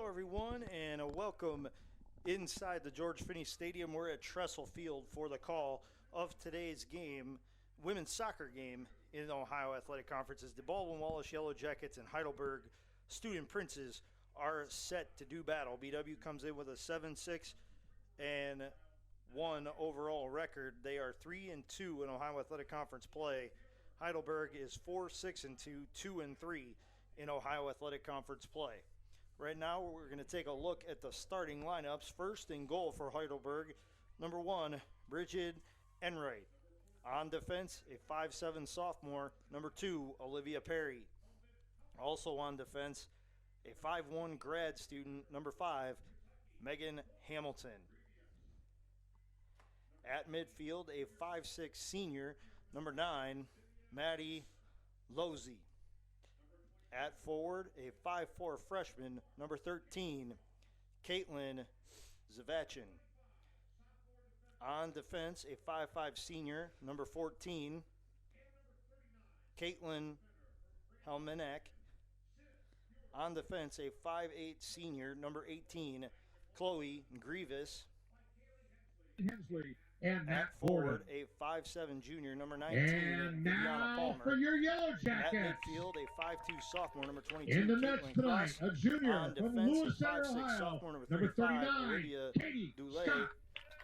everyone, and welcome inside the George Finnie Stadium. We're at Tressel Field for the call of today's game, women's soccer game in the Ohio Athletic Conference. As the Baldwin Wallace Yellow Jackets and Heidelberg Student Princes are set to do battle. BW comes in with a 7-6 and 1 overall record. They are 3-2 in Ohio Athletic Conference play. Heidelberg is 4-6-2, 2-3 in Ohio Athletic Conference play. Right now, we're going to take a look at the starting lineups. First in goal for Heidelberg, number 1, Bridget Enright. On defense, a 5'7" sophomore, number 2, Olivia Perry. Also on defense, a 5'1" grad student, number 5, Megan Hamilton. At midfield, a 5'6" senior, number 9, Maddie Lozzi. At forward, a 5'4" freshman, number 13, Caitlin Zavachin. On defense, a 5'5" senior, number 14, Caitlin Helmenek. On defense, a 5'8" senior, number 18, Chloe Grievous. Hensley. And at forward, a 5'7" junior, number 19, and now Palmer. for your Yellow Jackets. At midfield, a 5'2" sophomore, number 22, in the Caitlin nets tonight, Cross. a junior on from defense, Lewis a Center, 5'6" Ohio, sophomore, number number 35, 39, Olivia Katie Dulay. Scott.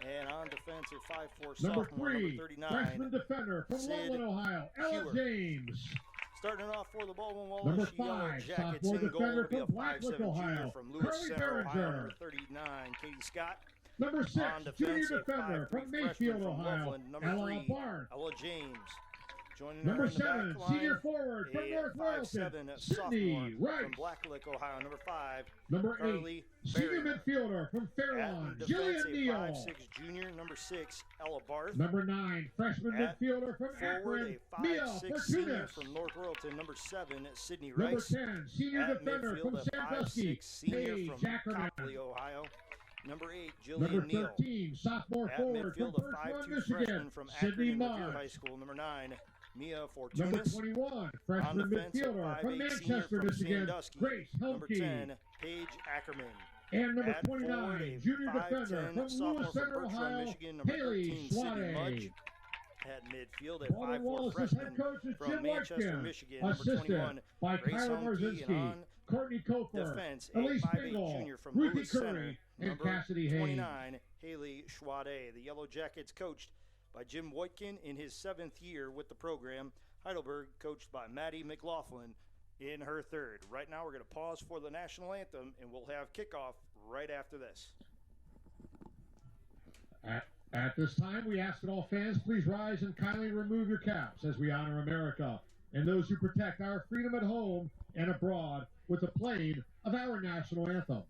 And on defense, a 5'4" Number sophomore, 3, number 39, freshman defender from Sid Loveland, Ohio, Ella Hewer. James. Starting off for the Baldwin Wallace Number Yellow 5, Jackets sophomore in goal defender will be a from Blacklick, 5'7" junior Ohio, from Lewis Curly Center, Ohio, Behringer. number 39, Katie Scott. Number 6, On junior defense, a defender 5'3" from freshman Mayfield, from Ohio, Loveland, number Ella 3, Barth. Ella James. Joining Number her in the 7, back line, senior forward from a North 5'7" Royalton, sophomore Sydney Rice. from Blacklick, Ohio, number 5, Number 8, Carly senior Barrier. midfielder from Fairlawn, At defense, Jillian a Neal. 5'6" junior, number 6, Ella Barth. Number 9, freshman At midfielder from forward, Akron, a Mia 5'6" senior Fortunas. from North Royalton, number 7, Sydney Number Rice. 10, senior At defender midfield, from a Sandusky, 5'6" senior Paige from Ackerman. Copley, Ohio. Number 8, Number Jillian Neal. 13, sophomore At forward from midfield, a Birchland, 5'2" Michigan, freshman from Sydney Akron and Revere High March. School. Number 9, Mia Number Fortunas. 21, On freshman defense, a midfielder from 5'8" senior Manchester, from Michigan, Sandusky. Grace Number Helmke. 10, Paige Ackerman. And number At forward, 29, a junior defender 5'10" from sophomore Lewis from Center, Birchland, Ohio, Michigan. Number Haley 13, Sydney Mudge. Swade. At midfield, a Baldwin 5'4" Wallace's freshman head coach is from Jim Manchester, Whitekin, Michigan. Number assisted 21, by Grace Kyler Humke. Marzinski, And on Courtney Kofer, defense, a Elise 5'8" Bingle, junior from Ruthie Lewis Center. Curry, and Number Cassidy Hayes. 29, Haley Schwade. The Yellow Jackets coached by Jim Whitekin in his 7th year with the program. Heidelberg coached by Maddie McLaughlin in her 3rd. Right now we're going to pause for the national anthem, and we'll have kickoff right after this. At this time, we ask that all fans please rise and kindly remove your caps as we honor America and those who protect our freedom at home and abroad with the playing of our national anthem.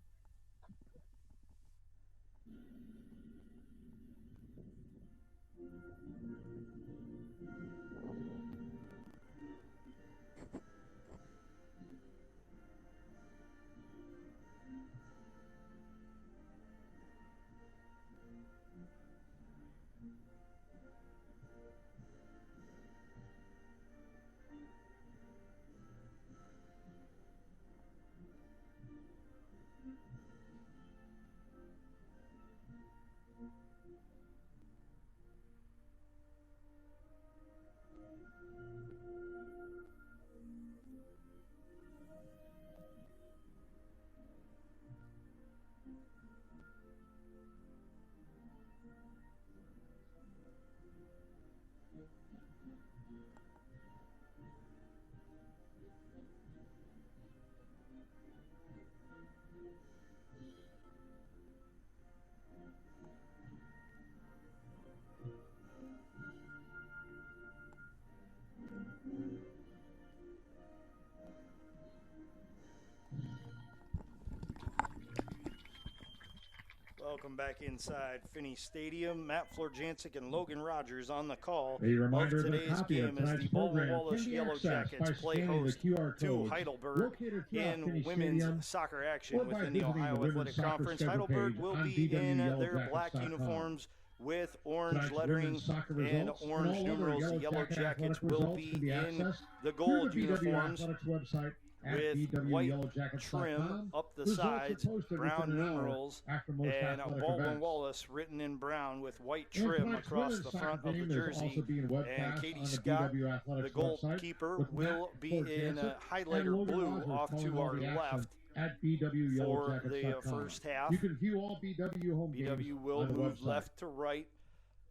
Welcome back inside Finnie Stadium. Matt Florjancic and Logan Rogers on the call. A reminder of that a today's copy of game as the tonight's Baldwin program Wallace can be Yellow accessed Jackets by play scanning host the QR to codes Heidelberg located throughout in Finnie women's Stadium, soccer action or by within the visiting Ohio the Women's Athletic Soccer Conference. schedule Heidelberg page will on be in their BWYellowJackets.com. black uniforms with orange Tonight's lettering women's soccer and results orange all other numerals. The Yellow Jacket Jackets athletic will results be can be in accessed the through gold the BW uniforms. Athletics website at with white bwyellowjackets.com. trim up the Results are sides, posted brown within an hour numerals, after most and athletic Baldwin events. Wallace written in brown with white And trim tonight's across women's the soccer front of the game is jersey. also being And webcast Katie on the Scott, BW the Athletics website, goalkeeper, with will Matt be in Forjansen and highlighter Logan blue Rogers off calling to all our the action left at for the bwyellowjackets.com. first half. You can view all BW home games BW will on the move website. left to right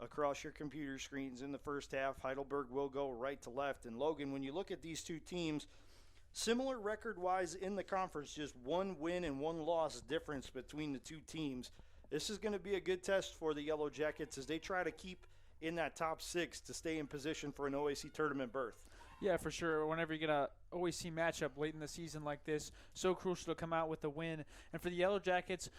across your computer screens in the first half. Heidelberg will go right to left. And Logan, when you look at these two teams, similar record-wise in the conference, just one win and one loss difference between the two teams. This is going to be a good test for the Yellow Jackets as they try to keep in that top six to stay in position for an OAC tournament berth. Yeah, for sure. Whenever you get a OAC matchup late in the season like this, so crucial to come out with a win. And for the Yellow Jackets,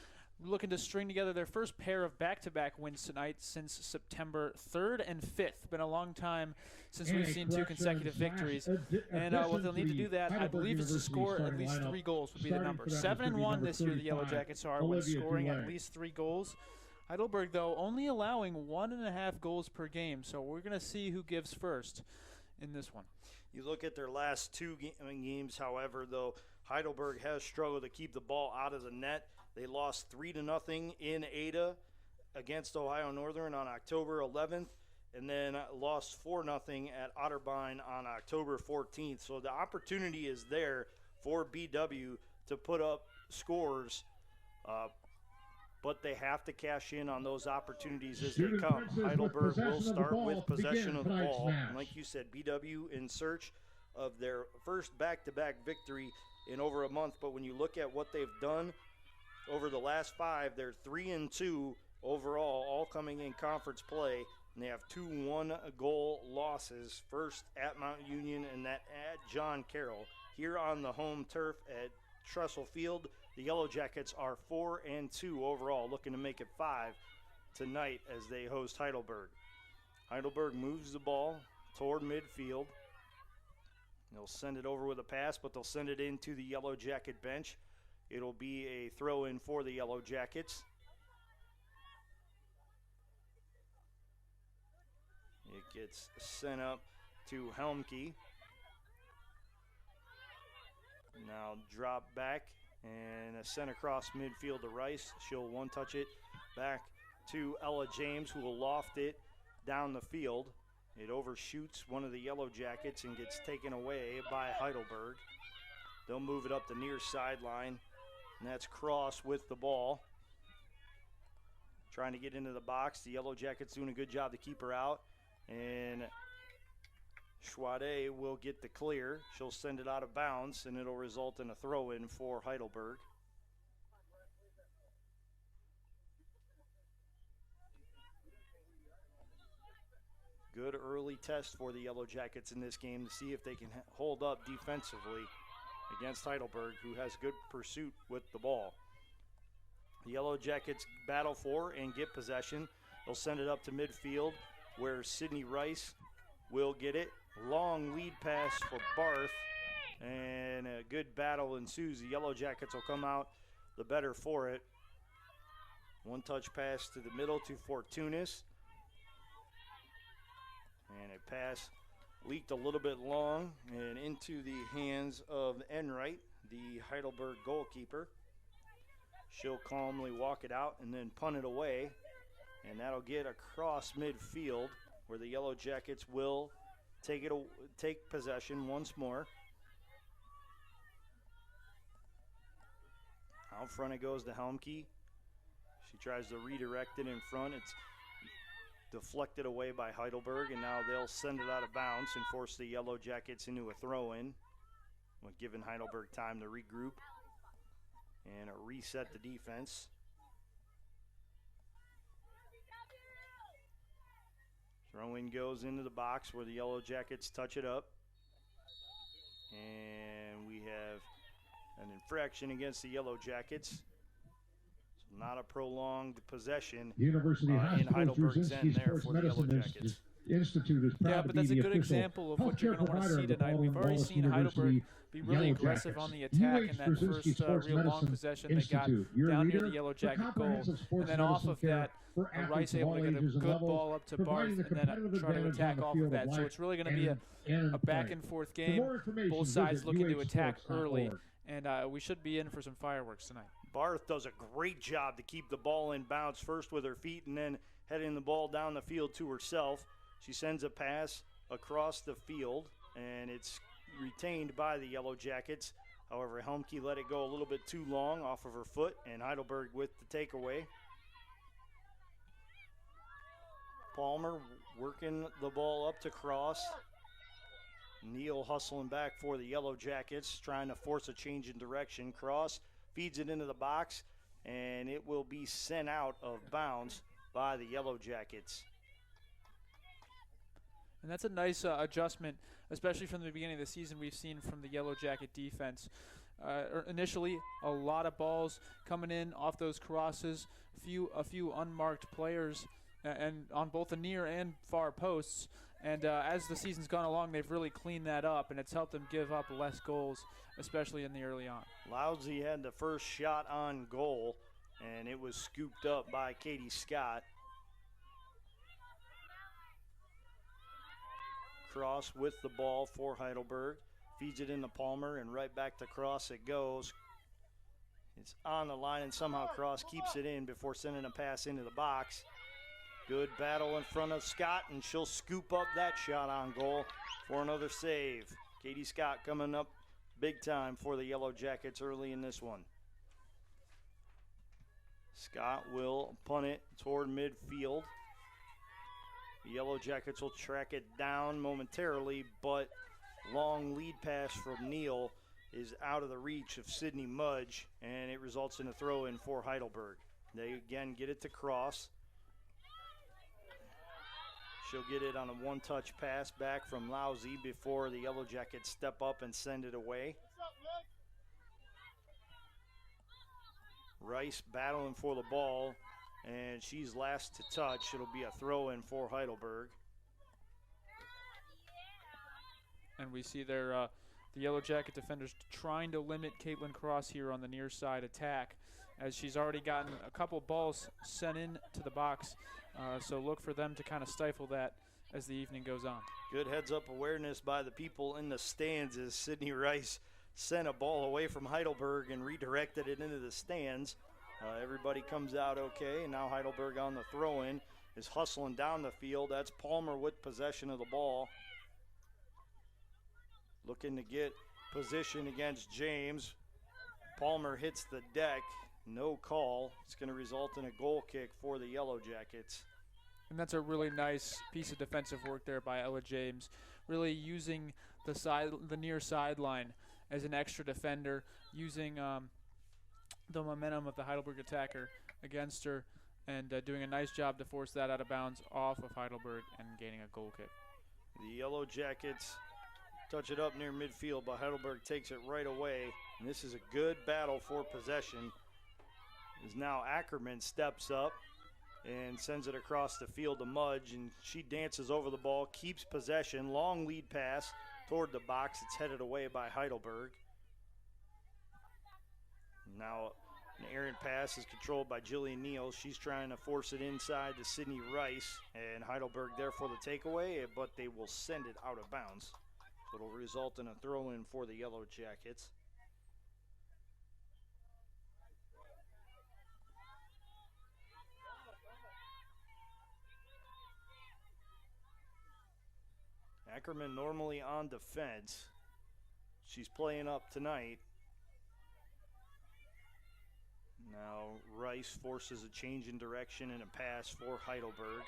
looking to string together their first pair of back-to-back wins tonight since September 3rd and 5th. Been a long time since we've seen two consecutive victories. And what they'll need to do that, I believe, is to score at least 3 goals would be the number. 7-1 this year, the Yellow Jackets are when scoring at least 3 goals. Heidelberg, though, only allowing 1.5 goals per game. So we're going to see who gives first in this one. You look at their last 2 games, however, though, Heidelberg has struggled to keep the ball out of the net. They lost 3-0 in Ada against Ohio Northern on October 11th, and then lost 4-0 at Otterbein on October 14th. So the opportunity is there for BW to put up scores, but they have to cash in on those opportunities as they come. Heidelberg will start with possession of the ball. And like you said, BW in search of their first back-to-back victory in over a month. But when you look at what they've done over the last 5, they're 3-2 overall, all coming in conference play. And they have 2 1-goal losses, first at Mount Union and that at John Carroll. Here on the home turf at Tressel Field, the Yellow Jackets are 4-2 overall, looking to make it 5 tonight as they host Heidelberg. Heidelberg moves the ball toward midfield. They'll send it over with a pass, but they'll send it into the Yellow Jacket bench. It'll be a throw-in for the Yellow Jackets. It gets sent up to Helmke. Now drop back and sent across midfield to Rice. She'll one-touch it back to Ella James, who will loft it down the field. It overshoots one of the Yellow Jackets and gets taken away by Heidelberg. They'll move it up the near sideline, and that's Cross with the ball. Trying to get into the box. The Yellow Jackets doing a good job to keep her out. And Schwade will get the clear. She'll send it out of bounds, and it'll result in a throw-in for Heidelberg. Good early test for the Yellow Jackets in this game to see if they can hold up defensively against Heidelberg, who has good pursuit with the ball. The Yellow Jackets battle for and get possession. They'll send it up to midfield where Sydney Rice will get it. Long lead pass for Barth, and a good battle ensues. The Yellow Jackets will come out the better for it. One-touch pass to the middle to Fortunis. And a pass leaked a little bit long and into the hands of Enright, the Heidelberg goalkeeper. She'll calmly walk it out and then punt it away. And that'll get across midfield where the Yellow Jackets will take possession once more. Out front it goes to Helmke. She tries to redirect it in front. It's deflected away by Heidelberg, and now they'll send it out of bounds and force the Yellow Jackets into a throw-in, giving Heidelberg time to regroup and reset the defense. Throw-in goes into the box where the Yellow Jackets touch it up. And we have an infraction against the Yellow Jackets. So not a prolonged possession University in Hospital Heidelberg's end Drzezinski there Sports for the Yellow Medicine Jackets. Institute is proud Yeah, to but be that's a the good official example of what you're healthcare going to want to provider see of the tonight. We've Baldwin already Wallace seen Heidelberg University be really Yellow aggressive Jackets. on the attack in UH that Brzezinski first Sports real long Medicine possession they got Institute, your down near leader the Yellow for Jacket goal. comprehensive And sports then off medicine of care that, for athletes Rice of able all to get a ages and good levels, ball up to Barth providing the and then competitive try to advantage attack on the off field of that. of So life it's really going to be and in a back play. and forth For game. more information, Both sides visit looking to attack early, uhsports.org. and we should be in for some fireworks tonight. Barth does a great job to keep the ball in bounds, first with her feet and then heading the ball down the field to herself. She sends a pass across the field, and it's retained by the Yellow Jackets. However, Helmke let it go a little bit too long off of her foot, and Heidelberg with the takeaway. Palmer working the ball up to Cross. Neal hustling back for the Yellow Jackets, trying to force a change in direction. Cross feeds it into the box, and it will be sent out of bounds by the Yellow Jackets. And that's a nice adjustment, especially from the beginning of the season we've seen from the Yellow Jacket defense. Initially, a lot of balls coming in off those crosses, a few unmarked players, and on both the near and far posts. And as the season's gone along, they've really cleaned that up, and it's helped them give up less goals, especially in the early on. Loudsey had the first shot on goal, and it was scooped up by Katie Scott. Cross with the ball for Heidelberg. Feeds it into Palmer, and right back to Cross it goes. It's on the line, and somehow Cross keeps it in before sending a pass into the box. Good battle in front of Scott, and she'll scoop up that shot on goal for another save. Katie Scott coming up big time for the Yellow Jackets early in this one. Scott will punt it toward midfield. The Yellow Jackets will track it down momentarily, but long lead pass from Neal is out of the reach of Sydney Mudge, and it results in a throw-in for Heidelberg. They again get it to Cross. She'll get it on a one-touch pass back from Lousy before the Yellow Jackets step up and send it away. Rice battling for the ball, and she's last to touch. It'll be a throw-in for Heidelberg. And we see the Yellow Jacket defenders trying to limit Caitlin Cross here on the near side attack, as she's already gotten a couple balls sent in to the box. So look for them to kind of stifle that as the evening goes on. Good heads-up awareness by the people in the stands as Sydney Rice sent a ball away from Heidelberg and redirected it into the stands. Everybody comes out okay, and now Heidelberg on the throw-in is hustling down the field. That's Palmer with possession of the ball. Looking to get position against James. Palmer hits the deck. No call. It's going to result in a goal kick for the Yellow Jackets. And that's a really nice piece of defensive work there by Ella James, really using the near sideline as an extra defender, using the momentum of the Heidelberg attacker against her, and doing a nice job to force that out of bounds off of Heidelberg and gaining a goal kick. The Yellow Jackets touch it up near midfield, but Heidelberg takes it right away. And this is a good battle for possession. As now Ackerman steps up and sends it across the field to Mudge, and she dances over the ball, keeps possession, long lead pass toward the box. It's headed away by Heidelberg. Now an errant pass is controlled by Jillian Neal. She's trying to force it inside to Sydney Rice, and Heidelberg there for the takeaway, but they will send it out of bounds. It'll result in a throw-in for the Yellow Jackets. Ackerman normally on defense. She's playing up tonight. Now Rice forces a change in direction and a pass for Heidelberg.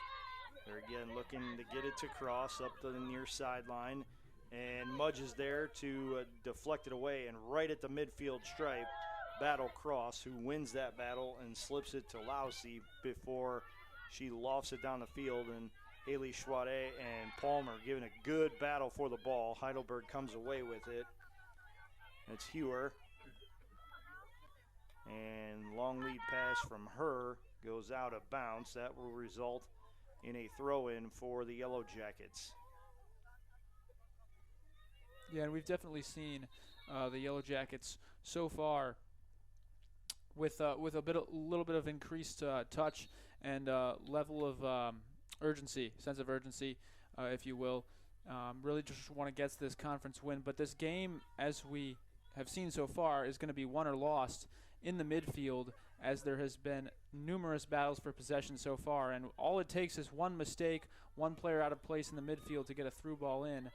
They're again looking to get it to Cross up to the near sideline. And Mudge is there to deflect it away, and right at the midfield stripe, battle Cross, who wins that battle and slips it to Lousy before she lofts it down the field. And Haley Schwade and Palmer giving a good battle for the ball. Heidelberg comes away with it. It's Hewer. And long lead pass from her goes out of bounds. That will result in a throw-in for the Yellow Jackets. Yeah, and we've definitely seen the Yellow Jackets so far with a little bit of increased touch and level of urgency, sense of urgency, if you will. Really just want to get this conference win. But this game, as we have seen so far, is going to be won or lost in the midfield, as there has been numerous battles for possession so far. And all it takes is one mistake, one player out of place in the midfield to get a through ball in,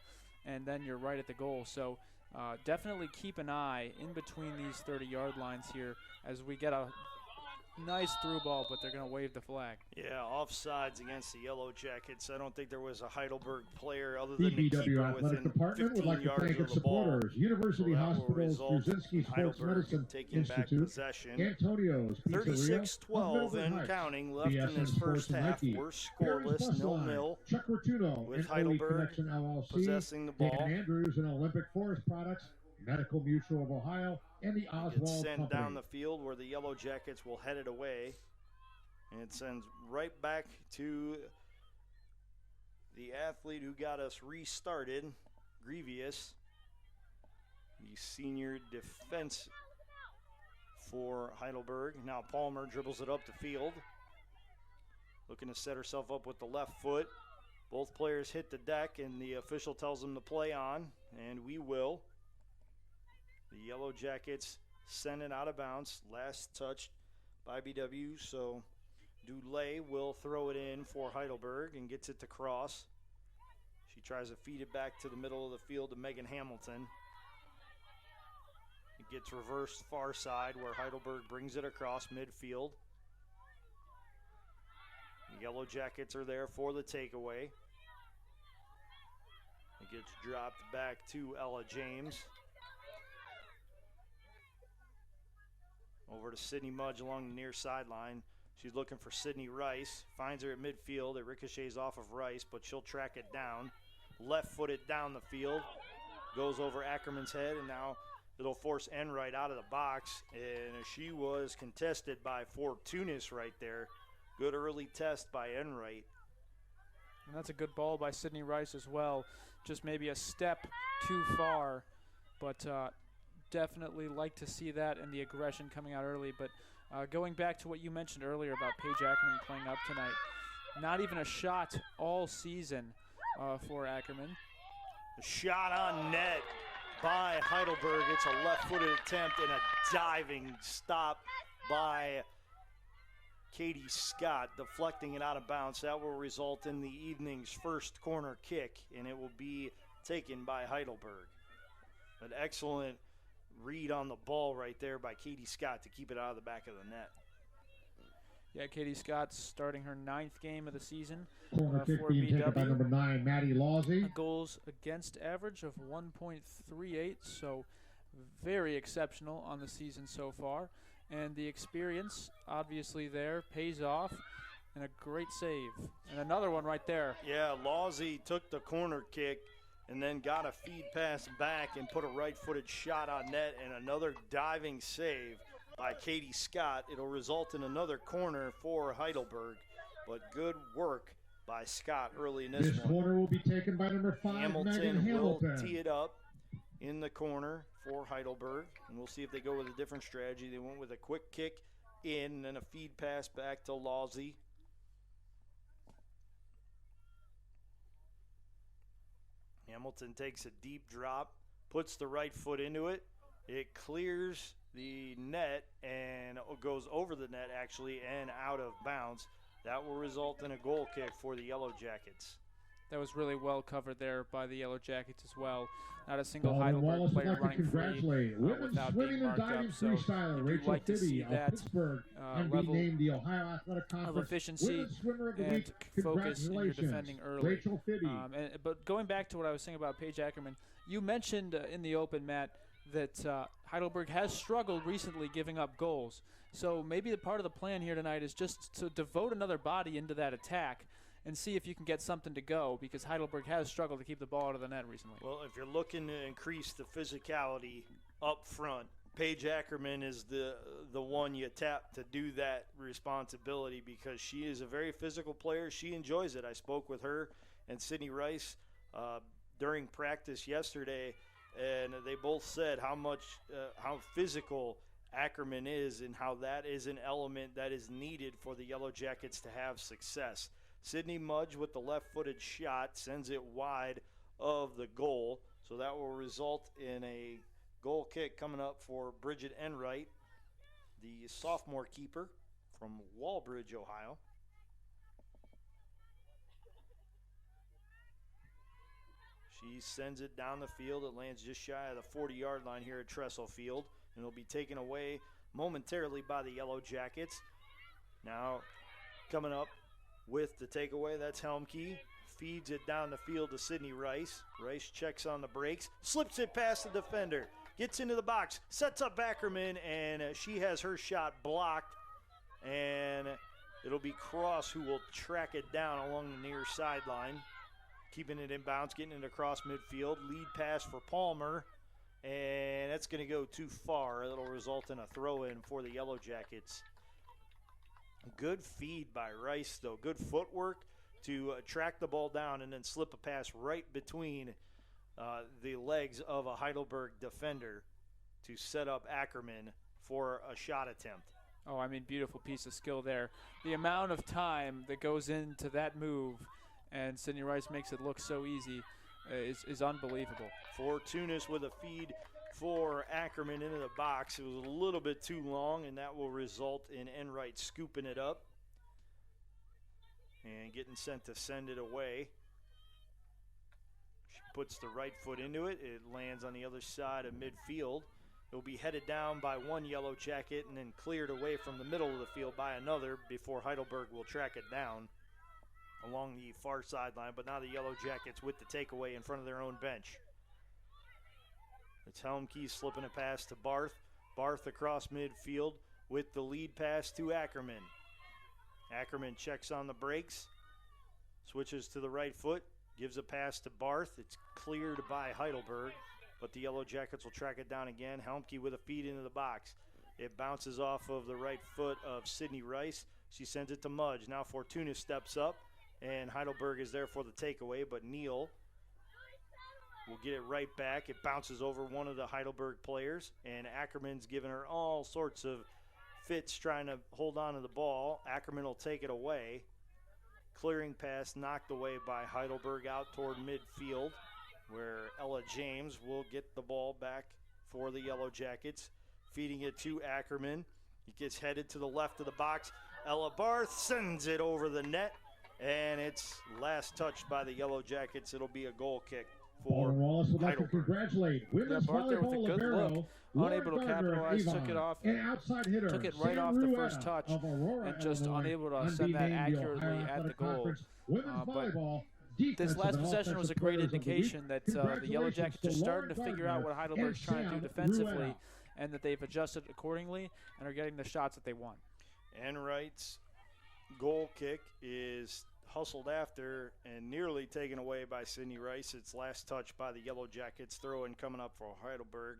and then you're right at the goal. So definitely keep an eye in between these 30-yard lines here as we get a nice through ball, but they're going to wave the flag. Yeah, offsides against the Yellow Jackets. I don't think there was a Heidelberg player other than the DBW keeper Athletic within Department 15 would like to yards thank of its the ball. supporters, University So that will Hospitals, result in Brzezinski Sports Heidelberg Medicine taking back Institute, possession. Antonio's Pizzeria, 36-12 and Heights, counting left in BSN this Sports first half. Nike, We're Harry's scoreless, Bus Line, 0-0, Chuck Fortuno, with and Heidelberg OE Connection LLC, possessing the Dan ball. Andrews and Olympic Forest Products, Medical Mutual of Ohio, and the It's Oswald sent Company. down the field where the Yellow Jackets will head it away. And it sends right back to the athlete who got us restarted, Grievous, the senior defense for Heidelberg. Now Palmer dribbles it up the field, looking to set herself up with the left foot. Both players hit the deck, and the official tells them to play on, and we will. The Yellow Jackets send it out of bounds. Last touch by BW, so Dulé will throw it in for Heidelberg and gets it to Cross. She tries to feed it back to the middle of the field to Megan Hamilton. It gets reversed far side where Heidelberg brings it across midfield. The Yellow Jackets are there for the takeaway. It gets dropped back to Ella James. Over to Sydney Mudge along the near sideline. She's looking for Sydney Rice. Finds her at midfield. It ricochets off of Rice, but she'll track it down. Left-footed down the field. Goes over Ackerman's head, and now it'll force Enright out of the box. And she was contested by Fortunis right there. Good early test by Enright. And that's a good ball by Sydney Rice as well. Just maybe a step too far, but definitely like to see that and the aggression coming out early. But going back to what you mentioned earlier about Paige Ackerman playing up tonight, not even a shot all season for Ackerman. A shot on net by Heidelberg. It's a left-footed attempt and a diving stop by Katie Scott, deflecting it out of bounds. That will result in the evening's first corner kick, and it will be taken by Heidelberg. An excellent read on the ball right there by Katie Scott to keep it out of the back of the net. Yeah, Katie Scott's starting her 9th game of the season Corner kick for being taken by BW. number 9, Maddie Lawsey. A goals against average of 1.38, so very exceptional on the season so far. And the experience, obviously there, pays off, and a great save. And another one right there. Yeah, Lawsey took the corner kick and then got a feed pass back and put a right-footed shot on net, and another diving save by Katie Scott. It'll result in another corner for Heidelberg, but good work by Scott early in this This one. corner will be taken by number 5, Megan Hamilton will Hamilton. tee it up in the corner for Heidelberg, and we'll see if they go with a different strategy. They went with a quick kick in and then a feed pass back to Lawsey. Hamilton takes a deep drop, puts the right foot into it. It clears the net and goes over the net, actually, and out of bounds. That will result in a goal kick for the Yellow Jackets. That was really well covered there by the Yellow Jackets as well. Not a single Baldwin Heidelberg Wallace would player like to running free congratulate women's without swimming being and marked up. diving So freestyler you'd Rachel like to see Fibby of that Pittsburgh and be level named the Ohio Athletic of Conference efficiency Women's Swimmer of the and Week. focus in your Congratulations, defending early. Rachel Fibby. But going back to what I was saying about Paige Ackerman, you mentioned in the open, Matt, that Heidelberg has struggled recently giving up goals. So maybe the part of the plan here tonight is just to devote another body into that attack and see if you can get something to go, because Heidelberg has struggled to keep the ball out of the net recently. Well, if you're looking to increase the physicality up front, Paige Ackerman is the the one you tap to do that responsibility, because she is a very physical player. She enjoys it. I spoke with her and Sydney Rice during practice yesterday, and they both said how physical Ackerman is and how that is an element that is needed for the Yellow Jackets to have success. Sydney Mudge with the left-footed shot sends it wide of the goal, so that will result in a goal kick coming up for Bridget Enright, the sophomore keeper from Walbridge, Ohio. She sends it down the field. It lands just shy of the 40-yard line here at Tressel Field, and it'll be taken away momentarily by the Yellow Jackets. Now coming up with the takeaway, that's Helmke. Feeds it down the field to Sydney Rice. Rice checks on the brakes, slips it past the defender, gets into the box, sets up Ackerman, and she has her shot blocked. And it'll be Cross who will track it down along the near sideline, keeping it in bounds, getting it across midfield. Lead pass for Palmer, and that's going to go too far. It'll result in a throw-in for the Yellow Jackets. Good feed by Rice, though. Good footwork to track the ball down and then slip a pass right between the legs of a Heidelberg defender to set up Ackerman for a shot attempt. Oh, I mean, beautiful piece of skill there. The amount of time that goes into that move, and Sydney Rice makes it look so easy, is unbelievable. Fortunis with a feed for Ackerman into the box. It was a little bit too long, and that will result in Enright scooping it up and getting sent to send it away. She puts the right foot into it. It lands on the other side of midfield. It will be headed down by one Yellow Jacket and then cleared away from the middle of the field by another before Heidelberg will track it down along the far sideline. But now the Yellow Jackets with the takeaway in front of their own bench. It's Helmke slipping a pass to Barth. Barth across midfield with the lead pass to Ackerman. Ackerman checks on the brakes, switches to the right foot, gives a pass to Barth. It's cleared by Heidelberg, but the Yellow Jackets will track it down again. Helmke with a feed into the box. It bounces off of the right foot of Sydney Rice. She sends it to Mudge. Now Fortuna steps up, and Heidelberg is there for the takeaway, but Neal will get it right back. It bounces over one of the Heidelberg players, and Ackerman's giving her all sorts of fits trying to hold on to the ball. Ackerman will take it away. Clearing pass knocked away by Heidelberg out toward midfield, where Ella James will get the ball back for the Yellow Jackets. Feeding it to Ackerman. He gets headed to the left of the box. Ella Barth sends it over the net, and it's last touched by the Yellow Jackets. It'll be a goal kick for Baldwin Wallace would like to Heidelberg. congratulate women's Barth there with a volleyball good libero, look. Lauren Unable to Gardner of capitalize, took Avon, it off, and outside hitter, took it right Sam off the Ruetta first touch, of Aurora, and just Illinois, unable to send that unbeaten the accurately Ohio at the Athletic goal. Conference Women's But volleyball this defensive last and possession was a offensive great players of the week. indication that the Yellow Congratulations Jackets to are starting to Lauren figure out Gardner what Heidelberg's and trying to do Sam defensively, Ruetta. and that they've adjusted accordingly and are getting the shots that they want. Enright's goal kick is hustled after and nearly taken away by Sydney Rice. It's last touched by the Yellow Jackets. Throw-in coming up for Heidelberg.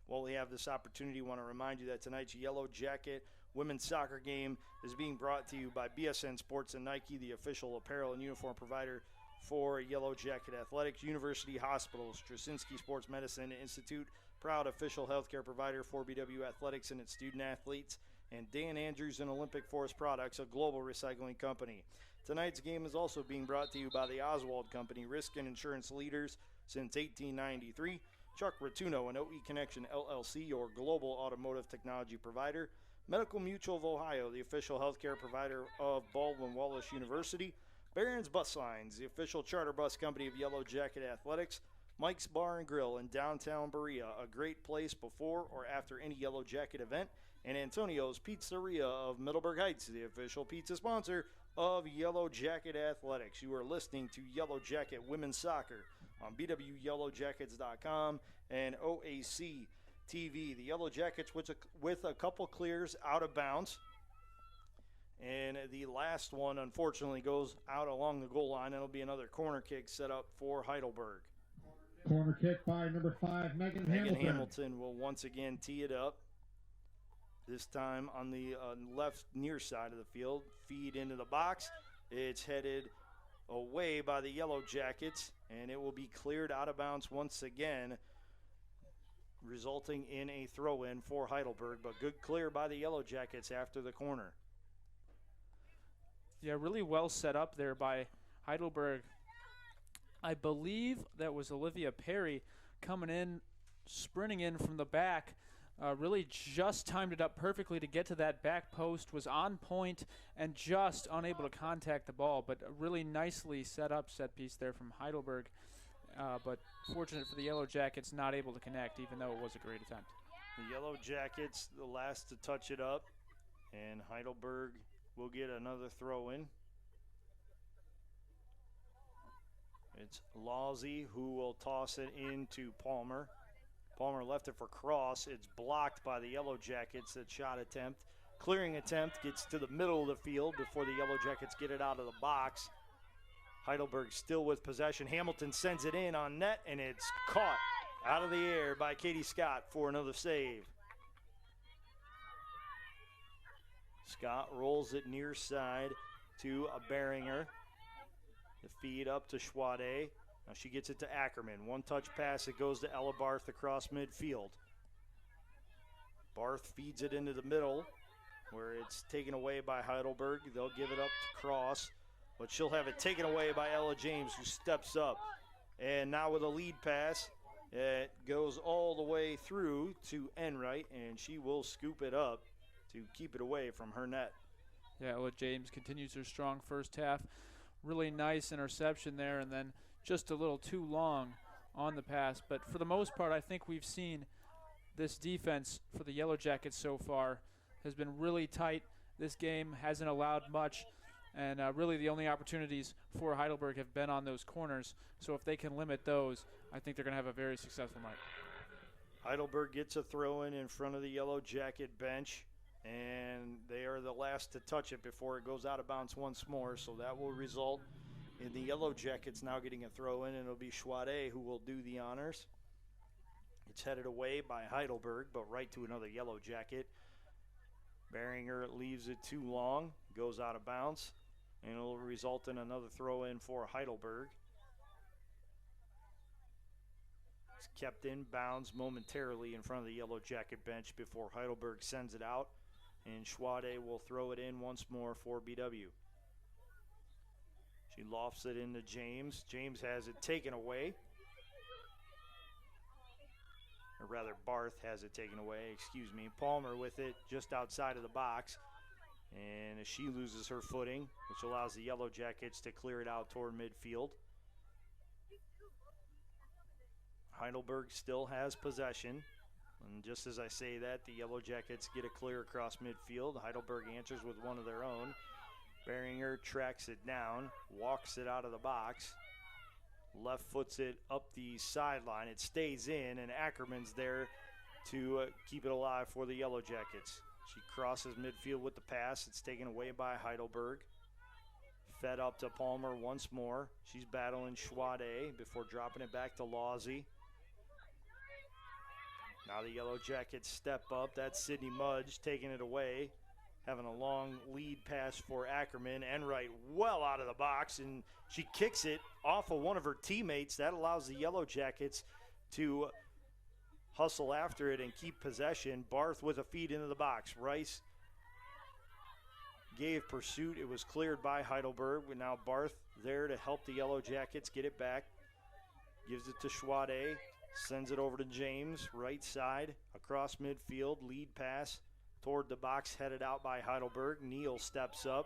While we have this opportunity, I want to remind you that tonight's Yellow Jacket women's soccer game is being brought to you by BSN Sports and Nike, the official apparel and uniform provider for Yellow Jacket Athletics. University Hospital, Straczynski Sports Medicine Institute, proud official healthcare provider for BW Athletics and its student athletes, and Dan Andrews and Olympic Forest Products, a global recycling company. Tonight's game is also being brought to you by the Oswald Company, risk and insurance leaders since 1893. Chuck Rotuno and OE Connection LLC, your global automotive technology provider. Medical Mutual of Ohio, the official healthcare provider of Baldwin Wallace University. Barron's Bus Lines, the official charter bus company of Yellow Jacket Athletics. Mike's Bar and Grill in downtown Berea, a great place before or after any Yellow Jacket event. And Antonio's Pizzeria of Middleburg Heights, the official pizza sponsor of Yellow Jacket Athletics. You are listening to Yellow Jacket Women's Soccer on BWYellowJackets.com and OAC TV. The Yellow Jackets with a couple clears out of bounds. And the last one, unfortunately, goes out along the goal line. It'll be another corner kick set up for Heidelberg. Corner kick by number 5, Megan Hamilton. Hamilton will once again tee it up. This time on the left near side of the field. Feed into the box. It's headed away by the Yellow Jackets, and it will be cleared out of bounds once again, resulting in a throw-in for Heidelberg, but good clear by the Yellow Jackets after the corner. Yeah, really well set up there by Heidelberg. I believe that was Olivia Perry coming in, sprinting in from the back. Really just timed it up perfectly to get to that back post, was on point and just unable to contact the ball, but a really nicely set up set piece there from Heidelberg. But fortunate for the Yellow Jackets, not able to connect, even though it was a great attempt. The Yellow Jackets, the last to touch it up, and Heidelberg will get another throw in. It's Lawsey who will toss it into Palmer. Palmer left it for cross. It's blocked by the Yellow Jackets. That shot attempt. Clearing attempt gets to the middle of the field before the Yellow Jackets get it out of the box. Heidelberg still with possession. Hamilton sends it in on net, and it's caught out of the air by Katie Scott for another save. Scott rolls it near side to a Beringer. The feed up to Schwade. Now she gets it to Ackerman. One touch pass, it goes to Ella Barth across midfield. Barth feeds it into the middle where it's taken away by Heidelberg. They'll give it up to Cross, but she'll have it taken away by Ella James, who steps up. And now with a lead pass, it goes all the way through to Enright, and she will scoop it up to keep it away from her net. Yeah, Ella James continues her strong first half. Really nice interception there, and then just a little too long on the pass. But for the most part, I think we've seen this defense for the Yellow Jackets so far has been really tight. This game hasn't allowed much, and really the only opportunities for Heidelberg have been on those corners. So if they can limit those, I think they're going to have a very successful night. Heidelberg gets a throw in front of the Yellow Jacket bench, and they are the last to touch it before it goes out of bounds once more. So that will result in the Yellow Jackets now getting a throw in, and it'll be Schwade who will do the honors. It's headed away by Heidelberg, but right to another Yellow Jacket. Beringer leaves it too long, goes out of bounds, and it'll result in another throw in for Heidelberg. It's kept in bounds momentarily in front of the Yellow Jacket bench before Heidelberg sends it out, and Schwade will throw it in once more for BW. She lofts it into James. James has it taken away. Or rather, Barth has it taken away, excuse me. Palmer with it just outside of the box. And as she loses her footing, which allows the Yellow Jackets to clear it out toward midfield. Heidelberg still has possession. And just as I say that, the Yellow Jackets get a clear across midfield. Heidelberg answers with one of their own. Beringer tracks it down, walks it out of the box, left foots it up the sideline. It stays in, and Ackerman's there to keep it alive for the Yellow Jackets. She crosses midfield with the pass. It's taken away by Heidelberg. Fed up to Palmer once more. She's battling Schwade before dropping it back to Lawsey. Now the Yellow Jackets step up. That's Sydney Mudge taking it away. Having a long lead pass for Ackerman. Enright well out of the box, and she kicks it off of one of her teammates. That allows the Yellow Jackets to hustle after it and keep possession. Barth with a feed into the box. Rice gave pursuit. It was cleared by Heidelberg. But now Barth there to help the Yellow Jackets get it back. Gives it to Schwade. Sends it over to James. Right side across midfield. Lead pass toward the box, headed out by Heidelberg. Neal steps up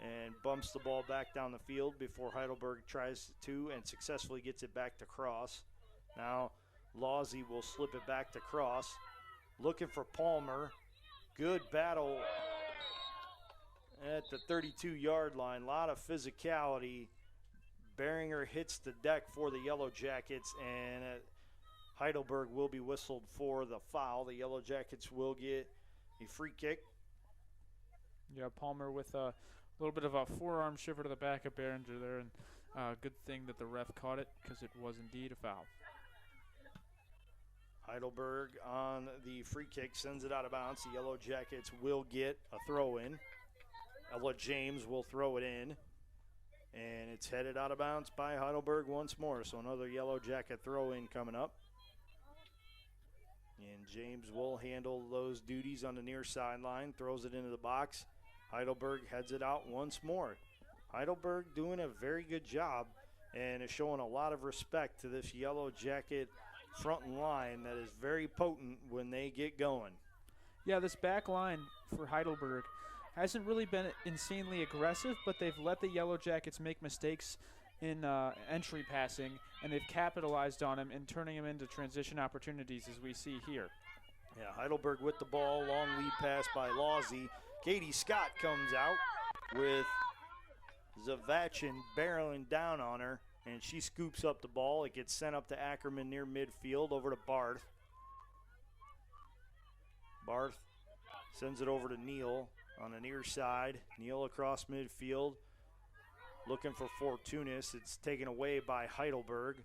and bumps the ball back down the field before Heidelberg tries to and successfully gets it back to Cross. Now Lawsey will slip it back to Cross. Looking for Palmer. Good battle at the 32-yard line. A lot of physicality. Beringer hits the deck for the Yellow Jackets, and Heidelberg will be whistled for the foul. The Yellow Jackets will get a free kick. Yeah, Palmer with a little bit of a forearm shiver to the back of Behringer there, and good thing that the ref caught it because it was indeed a foul. Heidelberg on the free kick sends it out of bounds. The Yellow Jackets will get a throw in. Ella James will throw it in. And it's headed out of bounds by Heidelberg once more. So another Yellow Jacket throw in coming up. And James will handle those duties on the near sideline, throws it into the box. Heidelberg heads it out once more. Heidelberg doing a very good job and is showing a lot of respect to this Yellow Jacket front line that is very potent when they get going. Yeah, this back line for Heidelberg hasn't really been insanely aggressive, but they've let the Yellow Jackets make mistakes in entry passing, and they've capitalized on them and turning them into transition opportunities as we see here. Yeah, Heidelberg with the ball, long lead pass by Lawsey. Katie Scott comes out with Zavachin barreling down on her, and she scoops up the ball. It gets sent up to Ackerman near midfield over to Barth. Barth sends it over to Neal on the near side. Neal across midfield, looking for Fortunis. It's taken away by Heidelberg.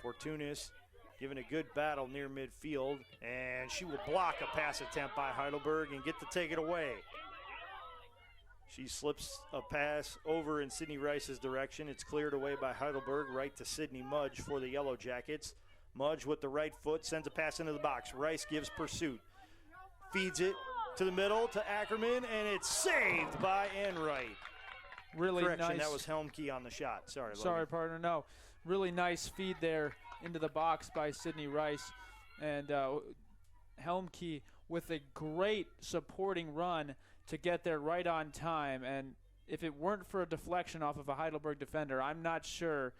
Fortunis giving a good battle near midfield, and she will block a pass attempt by Heidelberg and get to take it away. She slips a pass over in Sydney Rice's direction. It's cleared away by Heidelberg, right to Sydney Mudge for the Yellow Jackets. Mudge with the right foot sends a pass into the box. Rice gives pursuit. Feeds it to the middle to Ackerman, and it's saved by Enright. Really Correction, nice. that was Helmke on the shot. Sorry, Sorry, partner. No, really nice feed there into the box by Sydney Rice. And Helmke with a great supporting run to get there right on time. And if it weren't for a deflection off of a Heidelberg defender, I'm not sure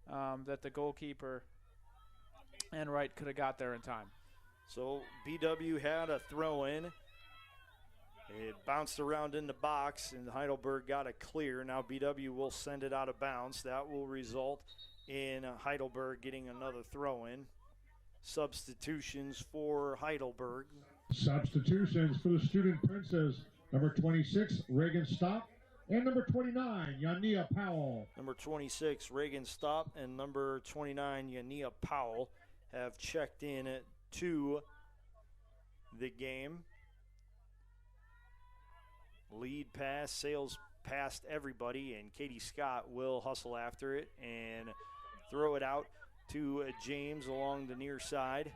that the goalkeeper Enright could have got there in time. So BW had a throw in. It bounced around in the box, and Heidelberg got a clear. Now BW will send it out of bounds. That will result in Heidelberg getting another throw in. Substitutions for Heidelberg. Substitutions for the Student Princes. Number 26, Reagan Stopp, and number 29, Yania Powell. Number 26, Reagan Stopp, and number 29, Yania Powell have checked in to the game. Lead pass sails past everybody, and Katie Scott will hustle after it and throw it out to James along the near side.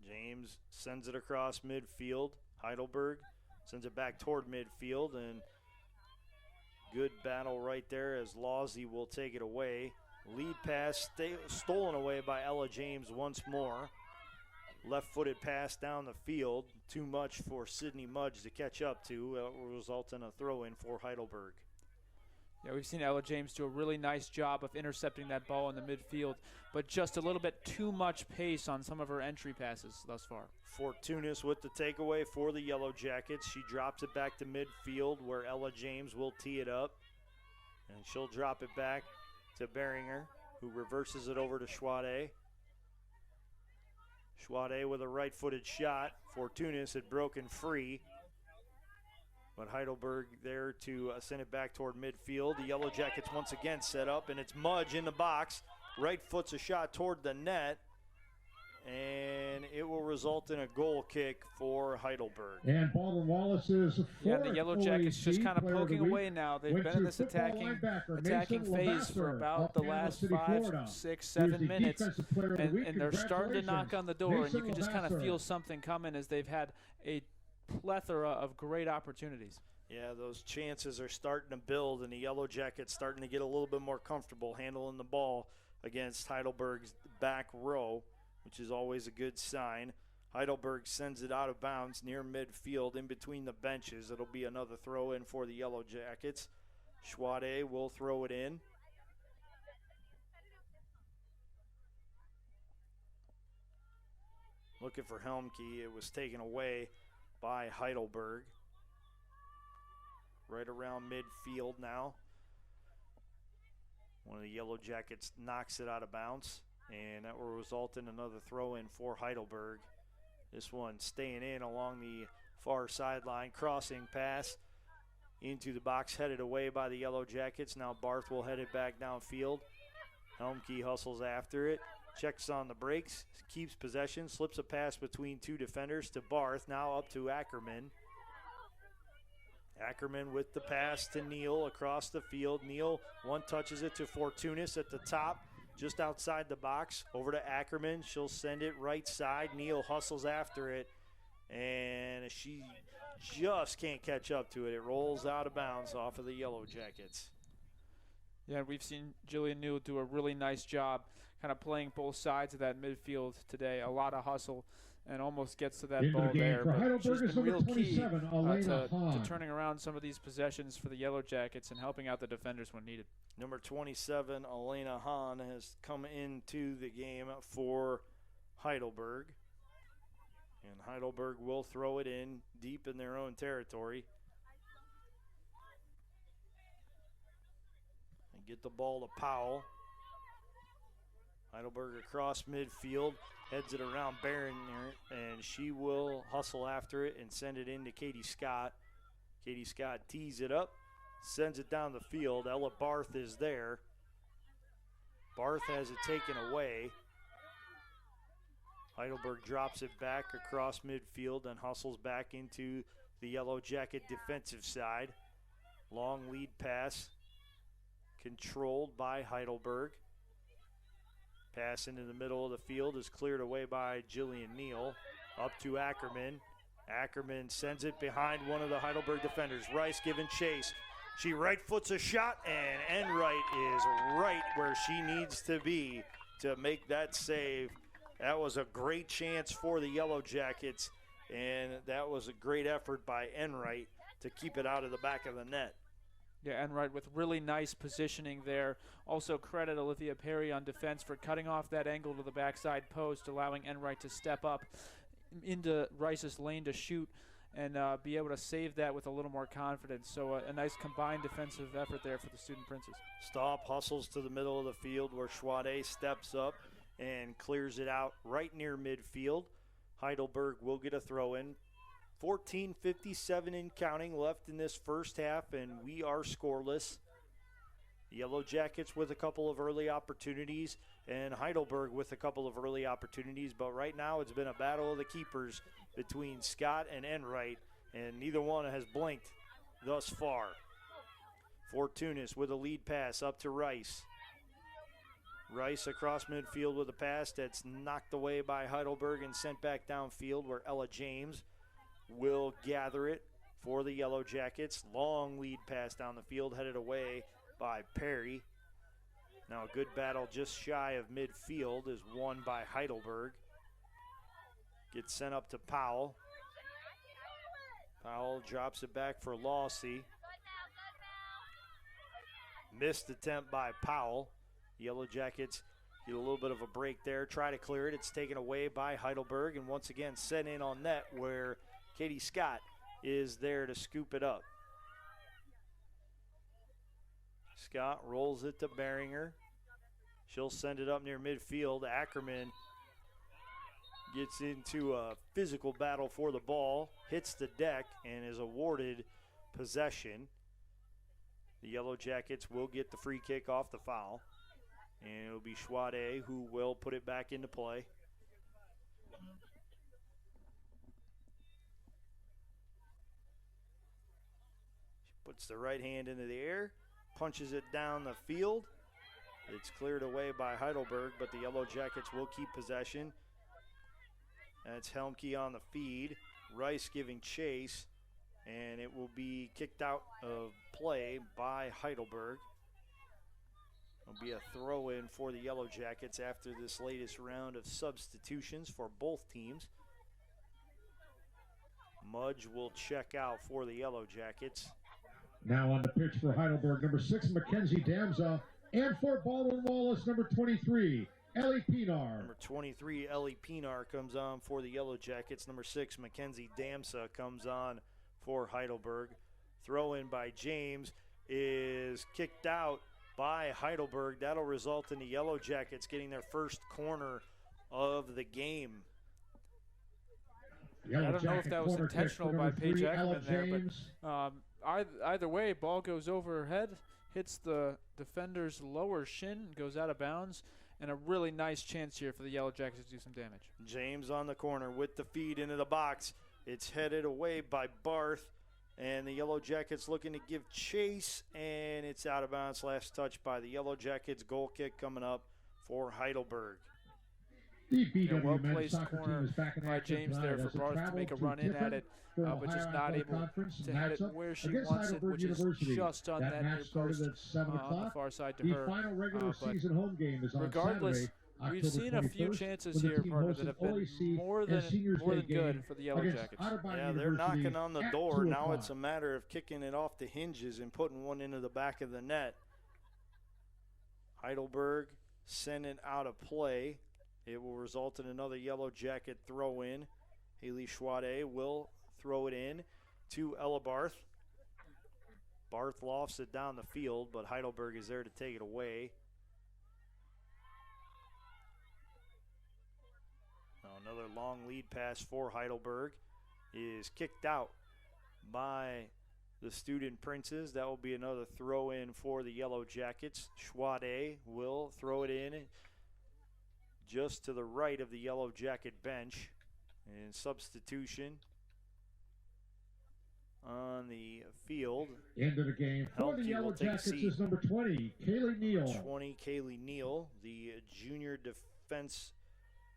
James sends it across midfield. Heidelberg sends it back toward midfield, and good battle right there as Lawsey will take it away. Lead pass stolen away by Ella James once more. Left-footed pass down the field. Too much for Sydney Mudge to catch up to. Will result in a throw-in for Heidelberg. Yeah, we've seen Ella James do a really nice job of intercepting that ball in the midfield, but just a little bit too much pace on some of her entry passes thus far. Fortunis with the takeaway for the Yellow Jackets. She drops it back to midfield where Ella James will tee it up. And she'll drop it back to Beringer, who reverses it over to Schwade. Schwade with a right-footed shot. Fortunis had broken free. But Heidelberg there to send it back toward midfield. The Yellow Jackets once again set up, and it's Mudge in the box. Right foot's a shot toward the net, and it will result in a goal kick for Heidelberg. And Baldwin Wallace is Yeah, the Yellow Jackets just kind of poking away now. They've been in this attacking phase for about the last 5, 6, 7 minutes, and they're starting to knock on the door, and you can just kind of feel something coming as they've had a plethora of great opportunities. Yeah, those chances are starting to build, and the Yellow Jackets starting to get a little bit more comfortable handling the ball against Heidelberg's back row, which is always a good sign. Heidelberg sends it out of bounds near midfield in between the benches. It'll be another throw in for the Yellow Jackets. Schwade will throw it in. Looking for Helmke. It was taken away by Heidelberg. Right around midfield now. One of the Yellow Jackets knocks it out of bounds, and that will result in another throw in for Heidelberg. This one staying in along the far sideline. Crossing pass into the box, headed away by the Yellow Jackets. Now Barth will head it back downfield. Helmke hustles after it, checks on the brakes, keeps possession, slips a pass between two defenders to Barth, now up to Ackerman. Ackerman with the pass to Neal across the field. Neal one-touches it to Fortunis at the top, just outside the box. Over to Ackerman. She'll send it right side. Neal hustles after it, and she just can't catch up to it. It rolls out of bounds off of the Yellow Jackets. Yeah, we've seen Jillian Newell do a really nice job kind of playing both sides of that midfield today. A lot of hustle and almost gets to that Into ball the game there. for But Heidelberg she's is been number real key 27, Elena to Hahn. turning around some of these possessions for the Yellow Jackets and helping out the defenders when needed. Number 27, Elena Hahn, has come into the game for Heidelberg. And Heidelberg will throw it in deep in their own territory. And get the ball to Powell. Heidelberg across midfield, heads it around Barron there, and she will hustle after it and send it in to Katie Scott. Katie Scott tees it up, sends it down the field. Ella Barth is there. Barth has it taken away. Heidelberg drops it back across midfield and hustles back into the Yellow Jacket defensive side. Long lead pass controlled by Heidelberg. Pass into the middle of the field is cleared away by Jillian Neal. Up to Ackerman. Ackerman sends it behind one of the Heidelberg defenders. Rice giving chase. She right foots a shot, and Enright is right where she needs to be to make that save. That was a great chance for the Yellow Jackets, and that was a great effort by Enright to keep it out of the back of the net. Yeah, Enright with really nice positioning there. Also credit Olivia Perry on defense for cutting off that angle to the backside post, allowing Enright to step up into Rice's lane to shoot and be able to save that with a little more confidence. So a nice combined defensive effort there for the Student Princes. Staub hustles to the middle of the field where Schwade steps up and clears it out right near midfield. Heidelberg will get a throw in. 14:57 in counting left in this first half, and we are scoreless. The Yellow Jackets with a couple of early opportunities, and Heidelberg with a couple of early opportunities, but right now it's been a battle of the keepers between Scott and Enright, and neither one has blinked thus far. Fortunis with a lead pass up to Rice. Rice across midfield with a pass that's knocked away by Heidelberg and sent back downfield where Ella James will gather it for the Yellow Jackets. Long lead pass down the field headed away by Perry. Now a good battle just shy of midfield is won by Heidelberg. Gets sent up to Powell. Powell drops it back for Lawsey. Missed attempt by Powell. Yellow Jackets get a little bit of a break there. Try to clear it. It's taken away by Heidelberg and once again sent in on net where Katie Scott is there to scoop it up. Scott rolls it to Beringer. She'll send it up near midfield. Ackerman gets into a physical battle for the ball, hits the deck, and is awarded possession. The Yellow Jackets will get the free kick off the foul, and it'll be Schwade who will put it back into play. Puts the right hand into the air, punches it down the field. It's cleared away by Heidelberg, but the Yellow Jackets will keep possession. That's Helmke on the feed. Rice giving chase, and it will be kicked out of play by Heidelberg. It'll be a throw-in for the Yellow Jackets after this latest round of substitutions for both teams. Mudge will check out for the Yellow Jackets. Now on the pitch for Heidelberg, number 6, Mackenzie Damza, and for Baldwin Wallace, number 23, Ellie Pinar. Number 23, Ellie Pinar comes on for the Yellow Jackets. Number 6, Mackenzie Damsa comes on for Heidelberg. Throw in by James is kicked out by Heidelberg. That'll result in the Yellow Jackets getting their first corner of the game. I don't know if that was intentional by Paige Ackerman there, but either way, ball goes over her head, hits the defender's lower shin, goes out of bounds, and a really nice chance here for the Yellow Jackets to do some damage. James on the corner with the feed into the box. It's headed away by Barth, and the Yellow Jackets looking to give chase, and it's out of bounds. Last touch by the Yellow Jackets. Goal kick coming up for Heidelberg. The well-placed corner by James there for Barth to make a run in at it, but just not able to head it where she wants it, which is just on that near post on the far side to her. Final regular season home game is on regardless, Saturday, we've seen a few chances here, partner, that have been more than good for the Yellow Jackets. Yeah, they're knocking on the door. Now it's a matter of kicking it off the hinges and putting one into the back of the net. Heidelberg sent it out of play. It will result in another Yellow Jacket throw in. Haley Schwade will throw it in to Ella Barth. Barth lofts it down the field, but Heidelberg is there to take it away. Now another long lead pass for Heidelberg is kicked out by the Student Princes. That will be another throw in for the Yellow Jackets. Schwade will throw it in just to the right of the Yellow Jacket bench. And substitution on the field. Into the game for the Yellow Jackets is number 20, Kaylee Neal. 20, Kaylee Neal, the junior defense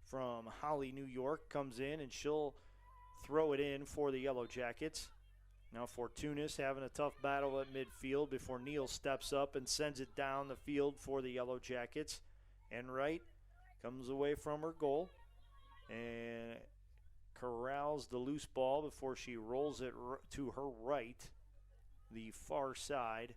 from Holly, New York, comes in, and she'll throw it in for the Yellow Jackets. Now Fortunis having a tough battle at midfield before Neal steps up and sends it down the field for the Yellow Jackets. Enright comes away from her goal and corrals the loose ball before she rolls it to her right, the far side.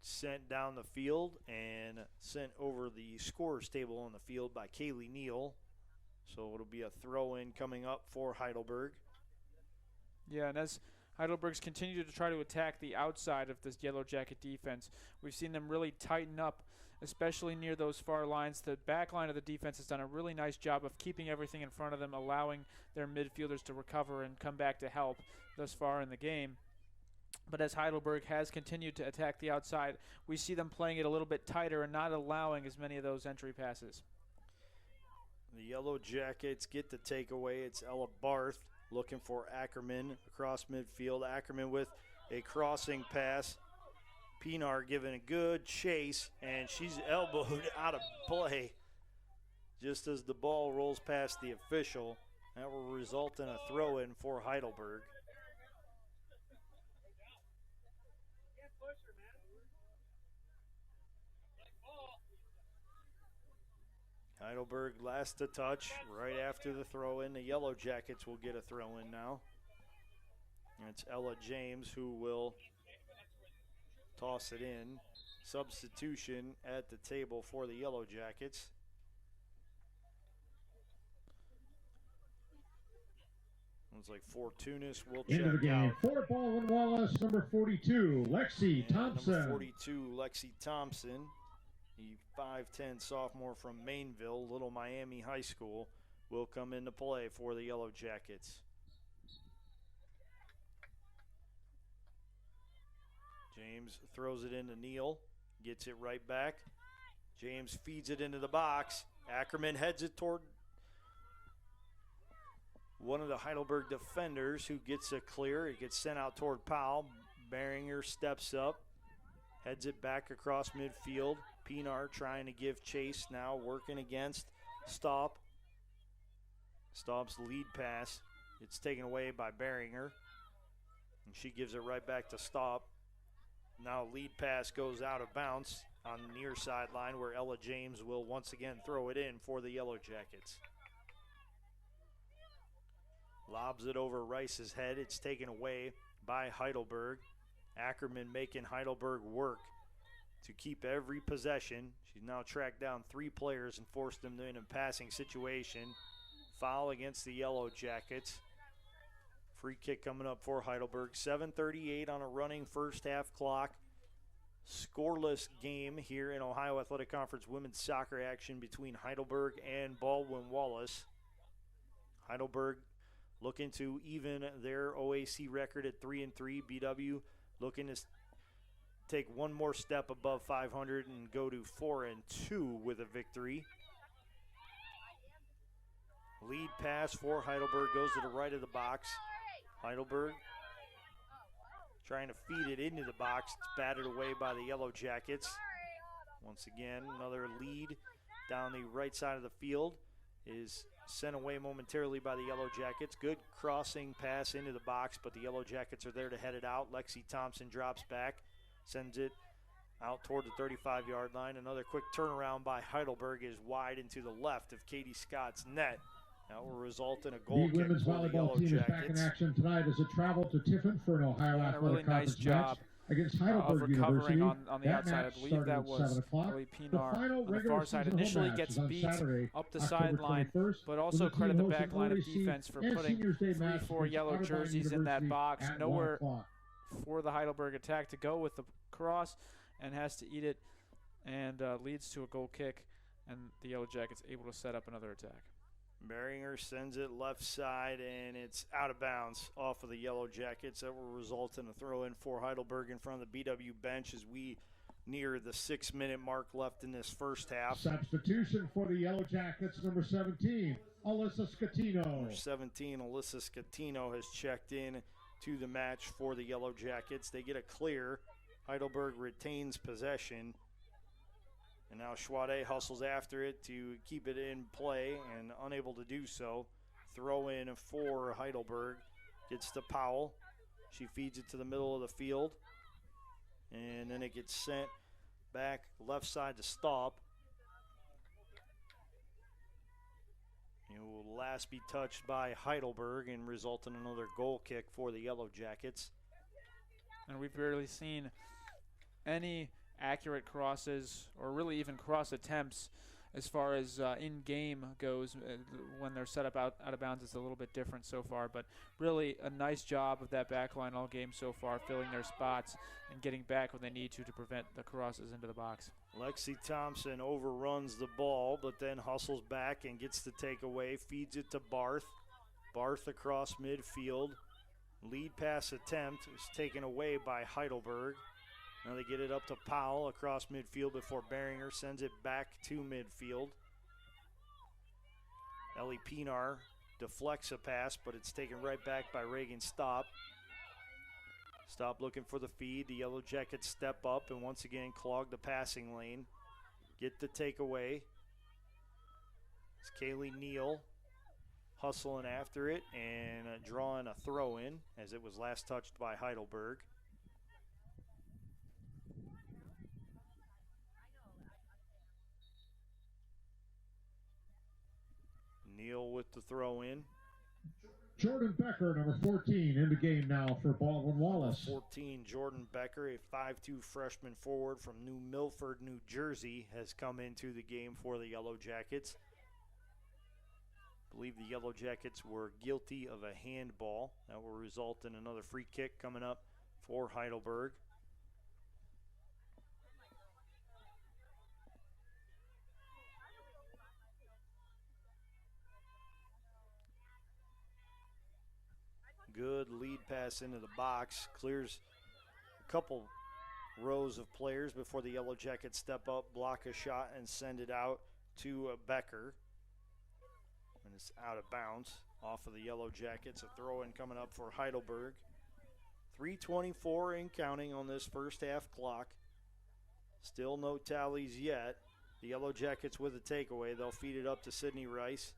Sent down the field and sent over the scorer's table on the field by Kaylee Neal. So it'll be a throw-in coming up for Heidelberg. Yeah, and as Heidelberg's continued to try to attack the outside of this Yellow Jacket defense, we've seen them really tighten up, especially near those far lines. The back line of the defense has done a really nice job of keeping everything in front of them, allowing their midfielders to recover and come back to help thus far in the game. But as Heidelberg has continued to attack the outside, we see them playing it a little bit tighter and not allowing as many of those entry passes. The Yellow Jackets get the takeaway. It's Ella Barth looking for Ackerman across midfield. Ackerman with a crossing pass. Pinar giving a good chase, and she's elbowed out of play just as the ball rolls past the official. That will result in a throw-in for Heidelberg. Heidelberg last to touch right after the throw-in. The Yellow Jackets will get a throw-in now. And it's Ella James who will toss it in. Substitution at the table for the Yellow Jackets. Looks like Fortunis will check into the game out. For Baldwin Wallace, number 42, Lexi Thompson. Number 42, Lexi Thompson. The 5'10 sophomore from Mainville, Little Miami High School, will come into play for the Yellow Jackets. James throws it into Neal, gets it right back. James feeds it into the box. Ackerman heads it toward one of the Heidelberg defenders who gets it clear. It gets sent out toward Powell. Beringer steps up, heads it back across midfield. Pinar trying to give chase now, working against Staub. Staub's lead pass. It's taken away by Beringer. And she gives it right back to Staub. Now lead pass goes out of bounds on the near sideline where Ella James will once again throw it in for the Yellow Jackets. Lobs it over Rice's head. It's taken away by Heidelberg. Ackerman making Heidelberg work to keep every possession. She's now tracked down 3 players and forced them in a passing situation. Foul against the Yellow Jackets. Free kick coming up for Heidelberg. 7:38 on a running first half clock. Scoreless game here in Ohio Athletic Conference women's soccer action between Heidelberg and Baldwin Wallace. Heidelberg looking to even their OAC record at 3-3. BW looking to take one more step above 500 and go to 4-2 with a victory. Lead pass for Heidelberg goes to the right of the box. Heidelberg trying to feed it into the box. It's batted away by the Yellow Jackets. Once again, another lead down the right side of the field is sent away momentarily by the Yellow Jackets. Good crossing pass into the box, but the Yellow Jackets are there to head it out. Lexi Thompson drops back, sends it out toward the 35-yard line. Another quick turnaround by Heidelberg is wide into the left of Katie Scott's net. That will result in a goal The kick women's for the volleyball Yellow team is back in Jackets. action tonight as it traveled to Tiffin for an Ohio And a Athletic really nice Conference job match against of Heidelberg recovering University. on the That outside. I match believe started that at was 7 o'clock. Ellie The Pinar final on the regular far side season home initially match gets is on beat Saturday, up the October sideline, 21st, but when also the credit team the hosts back an line of OAC defense for and putting Seniors Day match 3-4 against yellow Heidelberg jerseys in that University box. at 1 Nowhere o'clock. for the Heidelberg attack to go with the cross, and has to eat it, and leads to a goal kick, and the Yellow Jackets able to set up another attack. Beringer sends it left side, and it's out of bounds off of the Yellow Jackets. That will result in a throw-in for Heidelberg in front of the BW bench as we near the 6-minute mark left in this first half. Substitution for the Yellow Jackets, number 17, Alyssa Scatino. Number 17, Alyssa Scatino, has checked in to the match for the Yellow Jackets. They get a clear. Heidelberg retains possession. And now Schwade hustles after it to keep it in play and unable to do so. Throw in for Heidelberg. Gets to Powell. She feeds it to the middle of the field. And then it gets sent back left side to Staub. It will last be touched by Heidelberg and result in another goal kick for the Yellow Jackets. And we've barely seen any accurate crosses or really even cross attempts as far as in-game goes. When they're set up out of bounds, it's a little bit different so far, but really a nice job of that back line all game so far, filling their spots and getting back when they need to prevent the crosses into the box. Lexi Thompson overruns the ball, but then hustles back and gets the takeaway, feeds it to Barth. Barth across midfield. Lead pass attempt is taken away by Heidelberg. Now they get it up to Powell across midfield before Beringer sends it back to midfield. Ellie Pinar deflects a pass, but it's taken right back by Reagan Staub. Staub looking for the feed. The Yellow Jackets step up and once again clog the passing lane. Get the takeaway. It's Kaylee Neal hustling after it and drawing a throw in as it was last touched by Heidelberg. Neal with the throw in. Jordan Becker, number 14, in the game now for Baldwin Wallace. 14, Jordan Becker, a 5'2 freshman forward from New Milford, New Jersey, has come into the game for the Yellow Jackets. I believe the Yellow Jackets were guilty of a handball. That will result in another free kick coming up for Heidelberg. Good lead pass into the box. Clears a couple rows of players before the Yellow Jackets step up, block a shot, and send it out to Becker. And it's out of bounds off of the Yellow Jackets. A throw-in coming up for Heidelberg. 3:24 and counting on this first half clock. Still no tallies yet. The Yellow Jackets with a takeaway. They'll feed it up to Sydney Rice.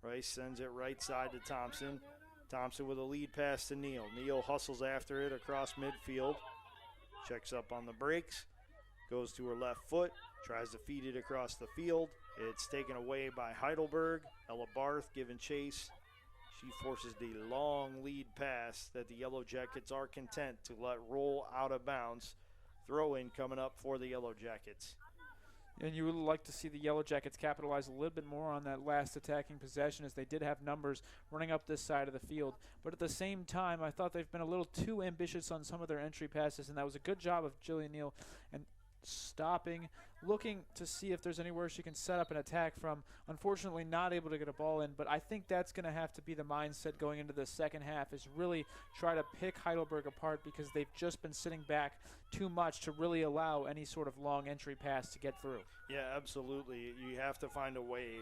Rice sends it right side to Thompson. Thompson with a lead pass to Neal. Neal hustles after it across midfield. Checks up on the brakes. Goes to her left foot. Tries to feed it across the field. It's taken away by Heidelberg. Ella Barth giving chase. She forces the long lead pass that the Yellow Jackets are content to let roll out of bounds. Throw in coming up for the Yellow Jackets. And you would like to see the Yellow Jackets capitalize a little bit more on that last attacking possession, as they did have numbers running up this side of the field. But at the same time, I thought they've been a little too ambitious on some of their entry passes, and that was a good job of Jillian Neal and stopping looking to see if there's anywhere she can set up an attack from. Unfortunately, not able to get a ball in, but I think that's going to have to be the mindset going into the second half, is really try to pick Heidelberg apart, because they've just been sitting back too much to really allow any sort of long entry pass to get through. Yeah, absolutely. You have to find a way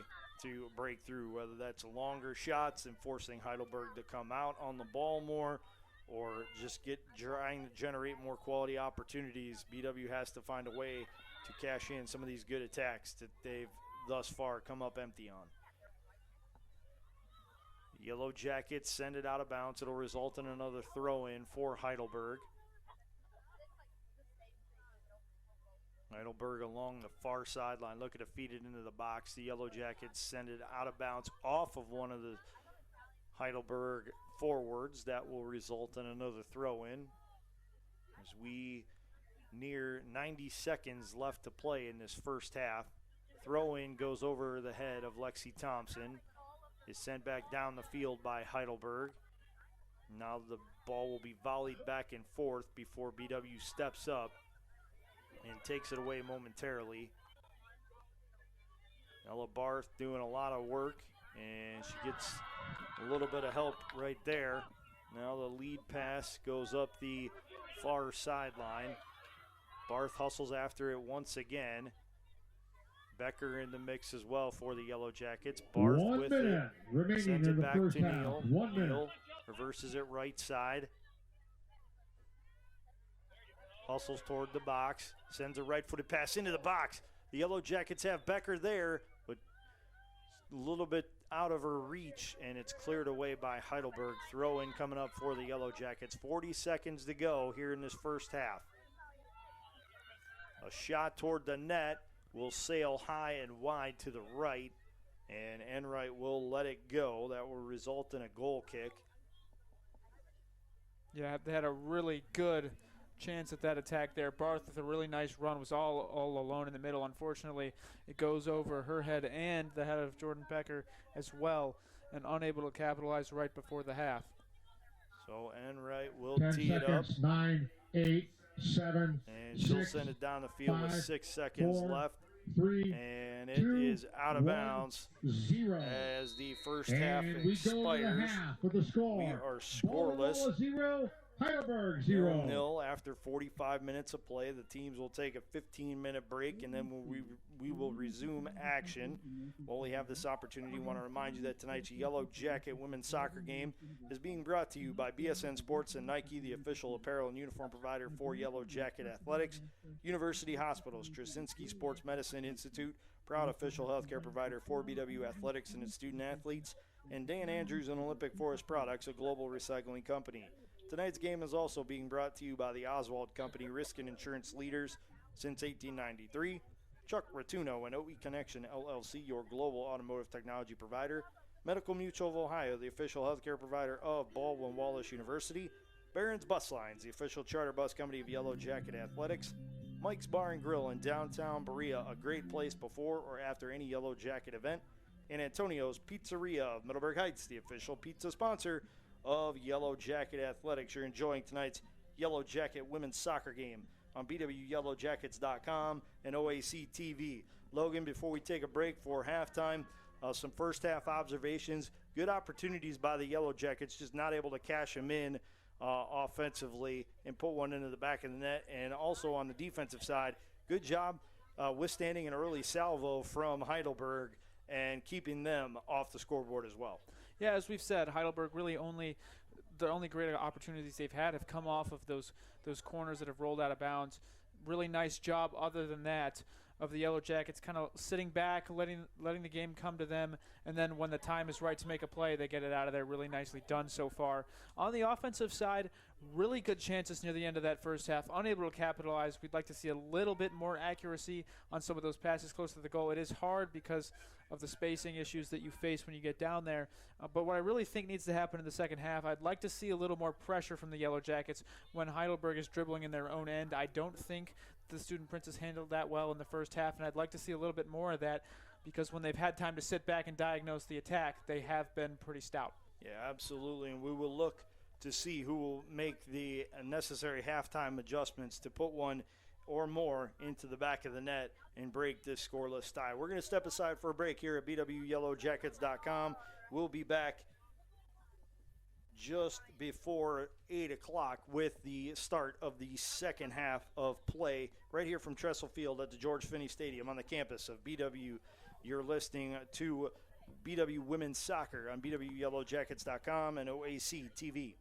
to break through, whether that's longer shots and forcing Heidelberg to come out on the ball more, or just trying to generate more quality opportunities. BW has to find a way to cash in some of these good attacks that they've thus far come up empty on. Yellow Jackets send it out of bounds. It'll result in another throw-in for Heidelberg. Heidelberg along the far sideline looking to feed it into the box. The Yellow Jackets send it out of bounds off of one of the Heidelberg forwards. That will result in another throw-in as we near 90 seconds left to play in this first half. Throw-in goes over the head of Lexi Thompson. Is sent back down the field by Heidelberg. Now the ball will be volleyed back and forth before BW steps up and takes it away momentarily. Ella Barth doing a lot of work, and she gets a little bit of help right there. Now the lead pass goes up the far sideline. Barth hustles after it once again. Becker in the mix as well for the Yellow Jackets. Barth 1 with minute it, remaining sends in it the back first to half. Neal. 1 minute. Neal reverses it right side. Hustles toward the box, sends a right-footed pass into the box. The Yellow Jackets have Becker there, but a little bit out of her reach, and it's cleared away by Heidelberg. Throw-in coming up for the Yellow Jackets. 40 seconds to go here in this first half. A shot toward the net will sail high and wide to the right, and Enright will let it go. That will result in a goal kick. Yeah, they had a really good chance at that attack there. Barth with a really nice run, was all alone in the middle. Unfortunately, it goes over her head and the head of Jordan Becker as well, and unable to capitalize right before the half. So Enright will 10 tee it up. seconds, 9, 8, 7, And she'll 6, send it down the field with 5, 6 seconds 4, left. 3, And it 2, is out of 1, bounds 0. as the first half And we go to the expires. half with the score. We are Baldwin scoreless. Wallace 0, Heidelberg 0. 0-0 after 45 minutes of play. The teams will take a 15-minute break, and then we will resume action. While we have this opportunity, I want to remind you that tonight's Yellow Jacket women's soccer game is being brought to you by BSN Sports and Nike, the official apparel and uniform provider for Yellow Jacket Athletics, University Hospitals, Straczynski Sports Medicine Institute, proud official healthcare provider for BW Athletics and its student athletes, and Dan Andrews and Olympic Forest Products, a global recycling company. Tonight's game is also being brought to you by the Oswald Company, risk and insurance leaders since 1893. Chuck Rotuno and OE Connection LLC, your global automotive technology provider. Medical Mutual of Ohio, the official healthcare provider of Baldwin Wallace University. Barron's Bus Lines, the official charter bus company of Yellow Jacket Athletics. Mike's Bar and Grill in downtown Berea, a great place before or after any Yellow Jacket event. And Antonio's Pizzeria of Middleburg Heights, the official pizza sponsor of Yellow Jacket Athletics. You're enjoying tonight's Yellow Jacket women's soccer game on BWYellowJackets.com and OAC TV. Logan, before we take a break for halftime, some first half observations. Good opportunities by the Yellow Jackets, just not able to cash them in offensively and put one into the back of the net. And also on the defensive side, good job withstanding an early salvo from Heidelberg and keeping them off the scoreboard as well. Yeah, as we've said, Heidelberg really the only great opportunities they've had have come off of those corners that have rolled out of bounds. Really nice job other than that of the Yellow Jackets kind of sitting back, letting the game come to them, and then when the time is right to make a play, they get it out of there. Really nicely done so far. On the offensive side, really good chances near the end of that first half. Unable to capitalize. We'd like to see a little bit more accuracy on some of those passes close to the goal. It is hard because of the spacing issues that you face when you get down there. But what I really think needs to happen in the second half, I'd like to see a little more pressure from the Yellow Jackets when Heidelberg is dribbling in their own end. I don't think the Student Princes handled that well in the first half, and I'd like to see a little bit more of that because when they've had time to sit back and diagnose the attack, they have been pretty stout. Yeah, absolutely, and we will look to see who will make the necessary halftime adjustments to put one or more into the back of the net and break this scoreless tie. We're going to step aside for a break here at bwyellowjackets.com. We'll be back just before 8 o'clock with the start of the second half of play right here from Tressel Field at the George Finnie Stadium on the campus of BW. You're listening to BW Women's Soccer on bwyellowjackets.com and OAC TV.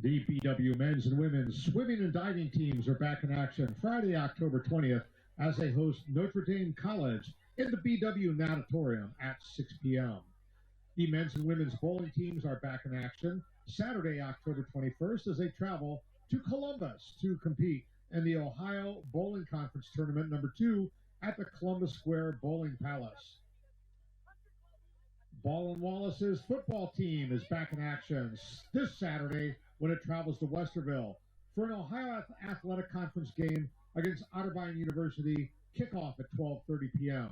The BW men's and women's swimming and diving teams are back in action Friday, October 20th, as they host Notre Dame College in the BW Natatorium at 6 p.m. The men's and women's bowling teams are back in action Saturday, October 21st, as they travel to Columbus to compete in the Ohio Bowling Conference Tournament number 2 at the Columbus Square Bowling Palace. Baldwin Wallace's football team is back in action this Saturday when it travels to Westerville for an Ohio Athletic Conference game against Heidelberg University, kickoff at 12:30 p.m.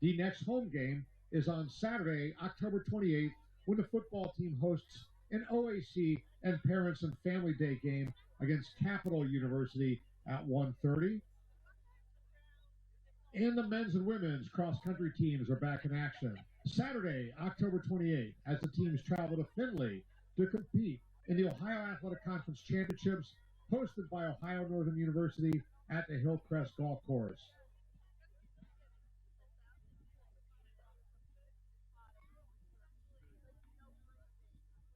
The next home game is on Saturday, October 28th, when the football team hosts an OAC and Parents and Family Day game against Capital University at 1:30. And the men's and women's cross-country teams are back in action Saturday, October 28th, as the teams travel to Findlay to compete in the Ohio Athletic Conference Championships hosted by Ohio Northern University at the Hillcrest Golf Course.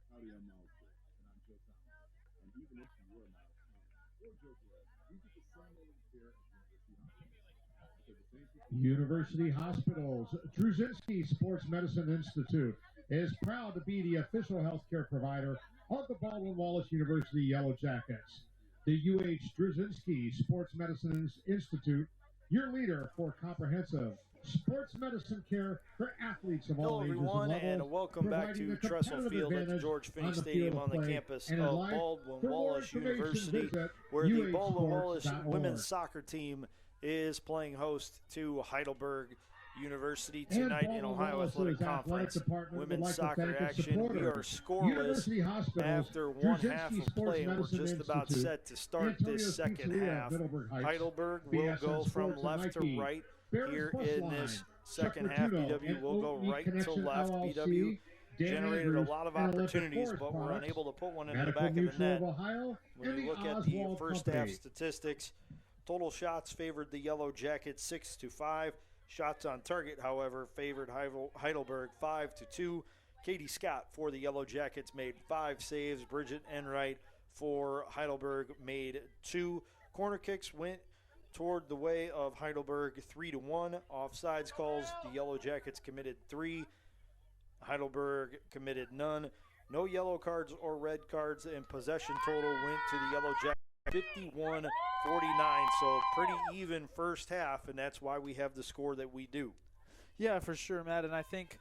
Howdy, I'm Miles Brick, and I'm Joe Thomas. And even if you were Miles Thomas or Joe Brick, we get the same name here at University Hospitals. University Hospitals Druzynski Sports Medicine Institute is proud to be the official healthcare provider of the Baldwin Wallace University Yellow Jackets. The UH Druzynski Sports Medicine Institute, your leader for comprehensive sports medicine care for athletes of all ages and everyone, levels, and welcome back to Tressel Field at the George Finnie Stadium on the campus of Baldwin Wallace University, where the Baldwin Wallace women's soccer team is playing host to Heidelberg University tonight in Ohio Athletic Conference. Women's soccer action. We are scoreless after one half of play, and we're just about set to start this second half. Heidelberg will go from left to right here in this second half. BW will go right to left. BW generated a lot of opportunities, but were unable to put one in the back of the net. When you look at the first half statistics, total shots favored the Yellow Jackets 6-5. Shots on target, however, favored Heidelberg 5-2. Katie Scott for the Yellow Jackets made 5 saves. Bridget Enright for Heidelberg made 2. Corner kicks went toward the way of Heidelberg 3-1. Offsides calls, the Yellow Jackets committed 3. Heidelberg committed none. No yellow cards or red cards, and possession total went to the Yellow Jackets 51-49, so pretty even first half, and that's why we have the score that we do. Yeah, for sure, Matt, and I think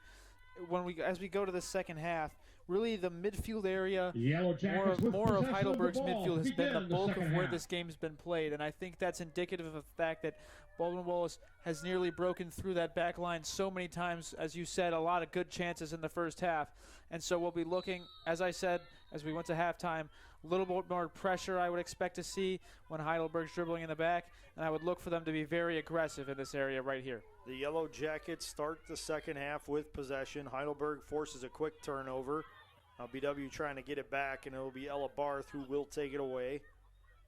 as we go to the second half, really the midfield area, more of Heidelberg's midfield has been the bulk of where this game's been played, and I think that's indicative of the fact that Baldwin Wallace has nearly broken through that back line so many times. As you said, a lot of good chances in the first half, and so we'll be looking, as I said, as we went to halftime, a little bit more pressure I would expect to see when Heidelberg's dribbling in the back, and I would look for them to be very aggressive in this area right here. The Yellow Jackets start the second half with possession. Heidelberg forces a quick turnover. BW trying to get it back, and it will be Ella Barth who will take it away.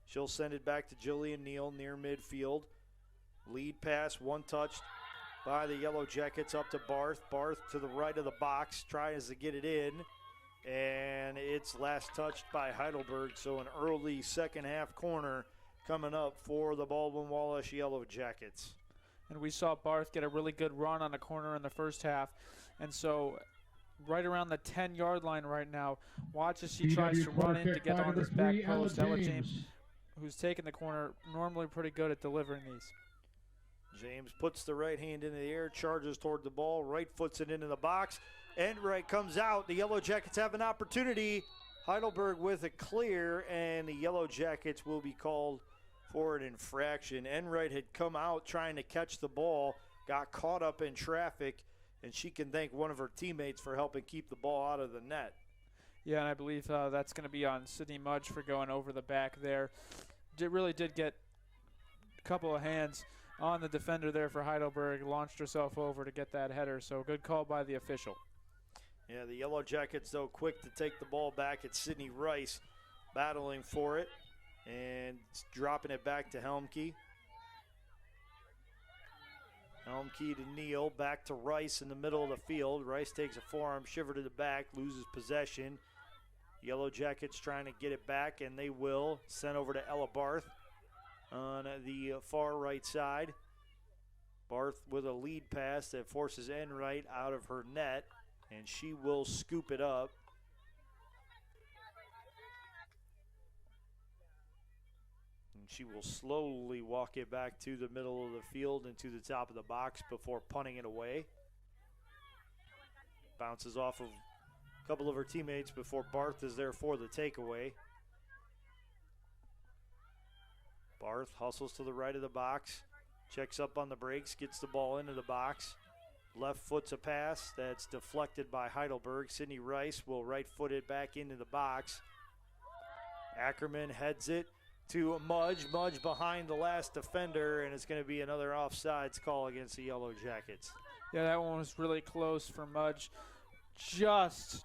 She'll send it back to Jillian Neal near midfield. Lead pass, one touched by the Yellow Jackets up to Barth. Barth to the right of the box, tries to get it in, and it's last touched by Heidelberg. So an early second half corner coming up for the Baldwin Wallace Yellow Jackets. And we saw Barth get a really good run on a corner in the first half, and so right around the 10-yard line right now. Watch as she tries to run in to get on this back post. Ella James, who's taking the corner, normally pretty good at delivering these. James puts the right hand into the air, charges toward the ball, right foots it into the box. Enright comes out. The Yellow Jackets have an opportunity. Heidelberg with a clear, and the Yellow Jackets will be called for an infraction. Enright had come out trying to catch the ball, got caught up in traffic, and she can thank one of her teammates for helping keep the ball out of the net. Yeah, and I believe that's going to be on Sydney Mudge for going over the back there. Really did get a couple of hands on the defender there for Heidelberg, launched herself over to get that header, so good call by the official. Yeah, the Yellow Jackets, though, quick to take the ball back. It's Sydney Rice battling for it and dropping it back to Helmke. Helmke to Neal, back to Rice in the middle of the field. Rice takes a forearm shiver to the back, loses possession. Yellow Jackets trying to get it back, and they will. Sent over to Ella Barth on the far right side. Barth with a lead pass that forces Enright out of her net, and she will scoop it up. And she will slowly walk it back to the middle of the field and to the top of the box before punting it away. Bounces off of a couple of her teammates before Barth is there for the takeaway. Barth hustles to the right of the box, checks up on the brakes, gets the ball into the box. Left foot's a pass that's deflected by Heidelberg. Sydney Rice will right foot it back into the box. Ackerman heads it to Mudge. Mudge behind the last defender, and it's going to be another offsides call against the Yellow Jackets. Yeah, that one was really close for Mudge. Just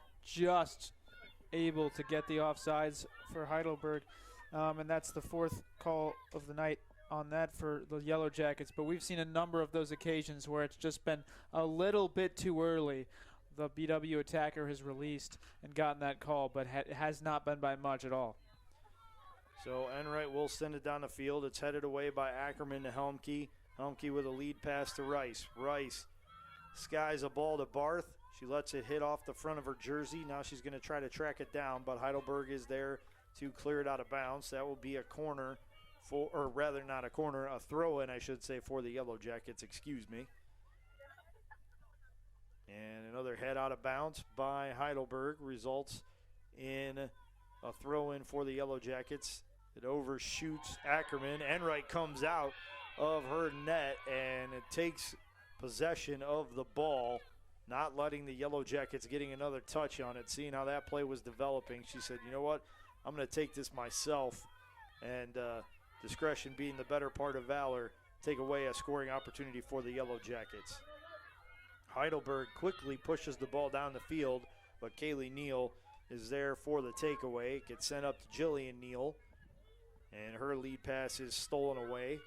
able to get the offsides for Heidelberg. And that's the fourth call of the night on that for the Yellow Jackets. But we've seen a number of those occasions where it's just been a little bit too early. The BW attacker has released and gotten that call, but it has not been by much at all. So Enright will send it down the field. It's headed away by Ackerman to Helmke. Helmke with a lead pass to Rice. Rice skies a ball to Barth. She lets it hit off the front of her jersey. Now she's going to try to track it down, but Heidelberg is there to clear it out of bounds. That will be a corner for, or rather not a corner, a throw-in, I should say, for the Yellow Jackets, excuse me. And another head out of bounds by Heidelberg results in a throw-in for the Yellow Jackets. It overshoots Ackerman. Enright comes out of her net and it takes possession of the ball, not letting the Yellow Jackets getting another touch on it. Seeing how that play was developing, she said, you know what, I'm going to take this myself, and discretion being the better part of valor, take away a scoring opportunity for the Yellow Jackets. Heidelberg quickly pushes the ball down the field, but Kaylee Neal is there for the takeaway. It gets sent up to Jillian Neal, and her lead pass is stolen away.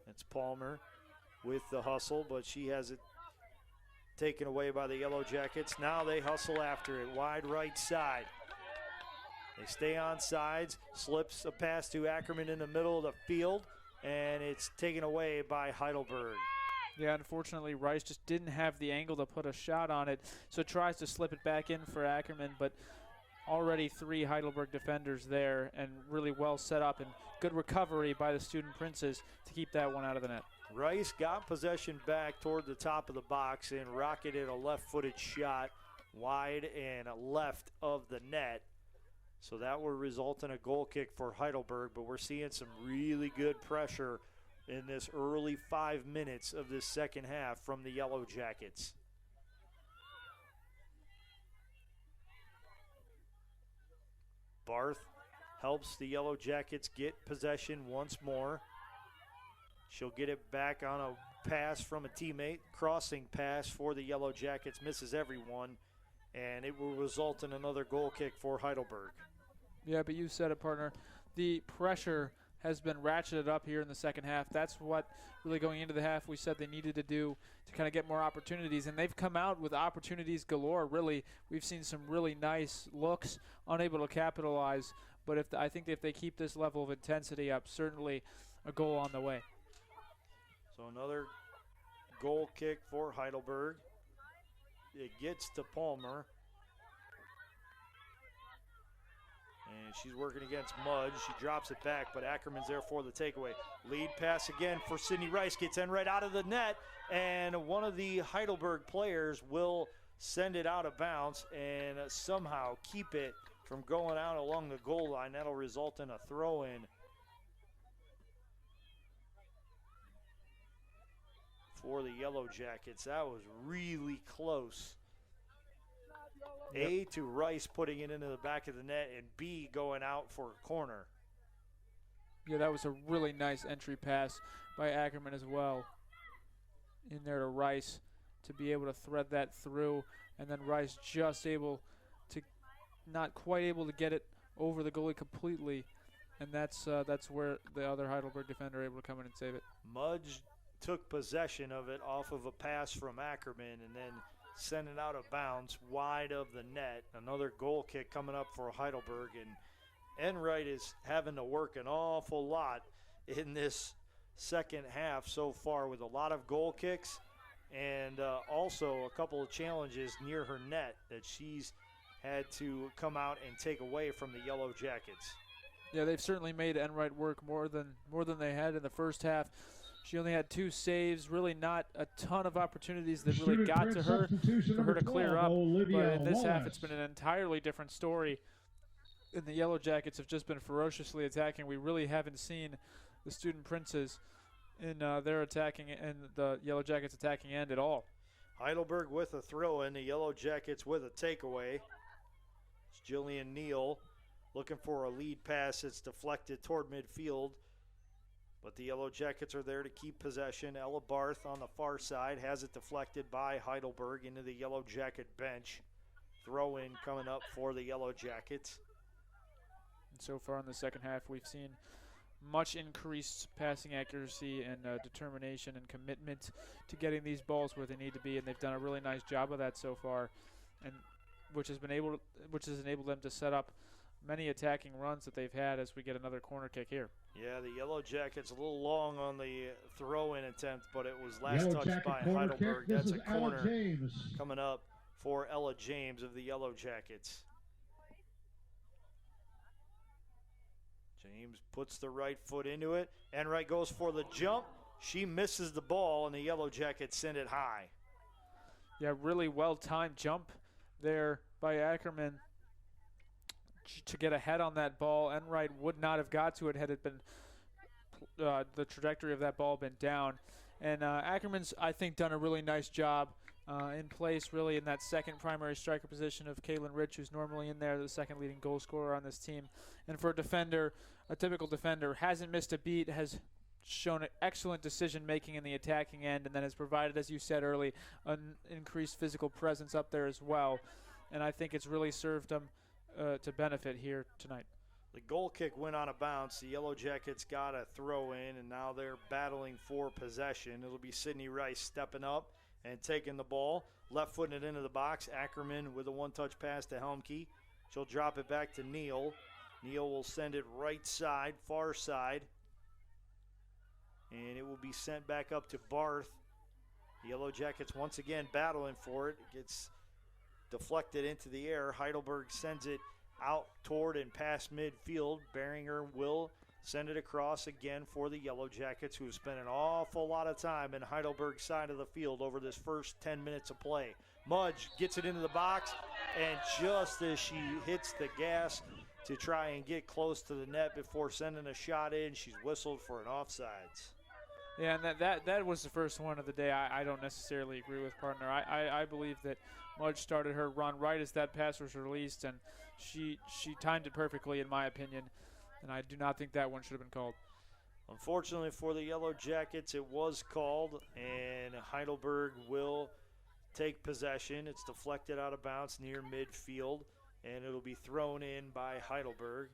It's Palmer with the hustle, but she has it taken away by the Yellow Jackets. Now they hustle after it, wide right side. They stay on sides, slips a pass to Ackerman in the middle of the field, and it's taken away by Heidelberg. Yeah, unfortunately, Rice just didn't have the angle to put a shot on it, so tries to slip it back in for Ackerman, but already three Heidelberg defenders there and really well set up and good recovery by the Student Princes to keep that one out of the net. Rice got possession back toward the top of the box and rocketed a left-footed shot wide and left of the net. So that will result in a goal kick for Heidelberg, but we're seeing some really good pressure in this early 5 minutes of this second half from the Yellow Jackets. Barth helps the Yellow Jackets get possession once more. She'll get it back on a pass from a teammate. Crossing pass for the Yellow Jackets, misses everyone, and it will result in another goal kick for Heidelberg. Yeah, but you said it, partner. The pressure has been ratcheted up here in the second half. That's what really going into the half we said they needed to do to kind of get more opportunities, and they've come out with opportunities galore, really. We've seen some really nice looks, unable to capitalize, but I think if they keep this level of intensity up, certainly a goal on the way. So another goal kick for Heidelberg. It gets to Palmer. And she's working against Mudge. She drops it back, but Ackerman's there for the takeaway. Lead pass again for Sydney Rice. Gets Enright out of the net, and one of the Heidelberg players will send it out of bounds and somehow keep it from going out along the goal line. That'll result in a throw-in for the Yellow Jackets. That was really close. Yep. A, to Rice putting it into the back of the net, and B, going out for a corner. Yeah, that was a really nice entry pass by Ackerman as well. In there to Rice to be able to thread that through, and then Rice just able to, not quite able to get it over the goalie completely, and that's where the other Heidelberg defender able to come in and save it. Mudge took possession of it off of a pass from Ackerman, and then send it out of bounds, wide of the net. Another goal kick coming up for Heidelberg, and Enright is having to work an awful lot in this second half so far with a lot of goal kicks and also a couple of challenges near her net that she's had to come out and take away from the Yellow Jackets. Yeah, they've certainly made Enright work more than they had in the first half. She only had 2 saves, really not a ton of opportunities that really got to her for her to clear up. But in this half, it's been an entirely different story. And the Yellow Jackets have just been ferociously attacking. We really haven't seen the Student Princes in their attacking and the Yellow Jackets attacking end at all. Heidelberg with a throw in, the Yellow Jackets with a takeaway. It's Jillian Neal looking for a lead pass. It's deflected toward midfield, but the Yellow Jackets are there to keep possession. Ella Barth on the far side has it deflected by Heidelberg into the Yellow Jacket bench. Throw in coming up for the Yellow Jackets. And so far in the second half, we've seen much increased passing accuracy and determination and commitment to getting these balls where they need to be, and they've done a really nice job of that so far, and which has enabled them to set up many attacking runs that they've had as we get another corner kick here. Yeah, the Yellow Jackets a little long on the throw-in attempt, but it was last touched by Heidelberg. That's a corner coming up for Ella James of the Yellow Jackets. James puts the right foot into it. Enright goes for the jump. She misses the ball, and the Yellow Jackets send it high. Yeah, really well-timed jump there by Ackerman to get ahead on that ball. Enright would not have got to it had it been the trajectory of that ball been down. And Ackerman's, I think, done a really nice job in place, really, in that second primary striker position of Kaylin Rich, who's normally in there, the second leading goal scorer on this team. And for a defender, a typical defender, hasn't missed a beat, has shown excellent decision-making in the attacking end, and then has provided, as you said early, an increased physical presence up there as well. And I think it's really served them to benefit here tonight. The goal kick went on a bounce. The Yellow Jackets got a throw in, and now they're battling for possession. It'll be Sydney Rice stepping up and taking the ball, left-footing it into the box. Ackerman with a one-touch pass to Helmke. She'll drop it back to Neal. Neal will send it right side, far side, and it will be sent back up to Barth. The Yellow Jackets once again battling for it. It gets deflected into the air. Heidelberg sends it out toward and past midfield. Beringer will send it across again for the Yellow Jackets, who have spent an awful lot of time in Heidelberg's side of the field over this first 10 minutes of play. Mudge gets it into the box, and just as she hits the gas to try and get close to the net before sending a shot in, she's whistled for an offsides. Yeah, and that was the first one of the day. I don't necessarily agree with partner. I believe that Mudge started her run right as that pass was released, and she timed it perfectly, in my opinion, and I do not think that one should have been called. Unfortunately for the Yellow Jackets, it was called, and Heidelberg will take possession. It's deflected out of bounds near midfield, and it'll be thrown in by Heidelberg.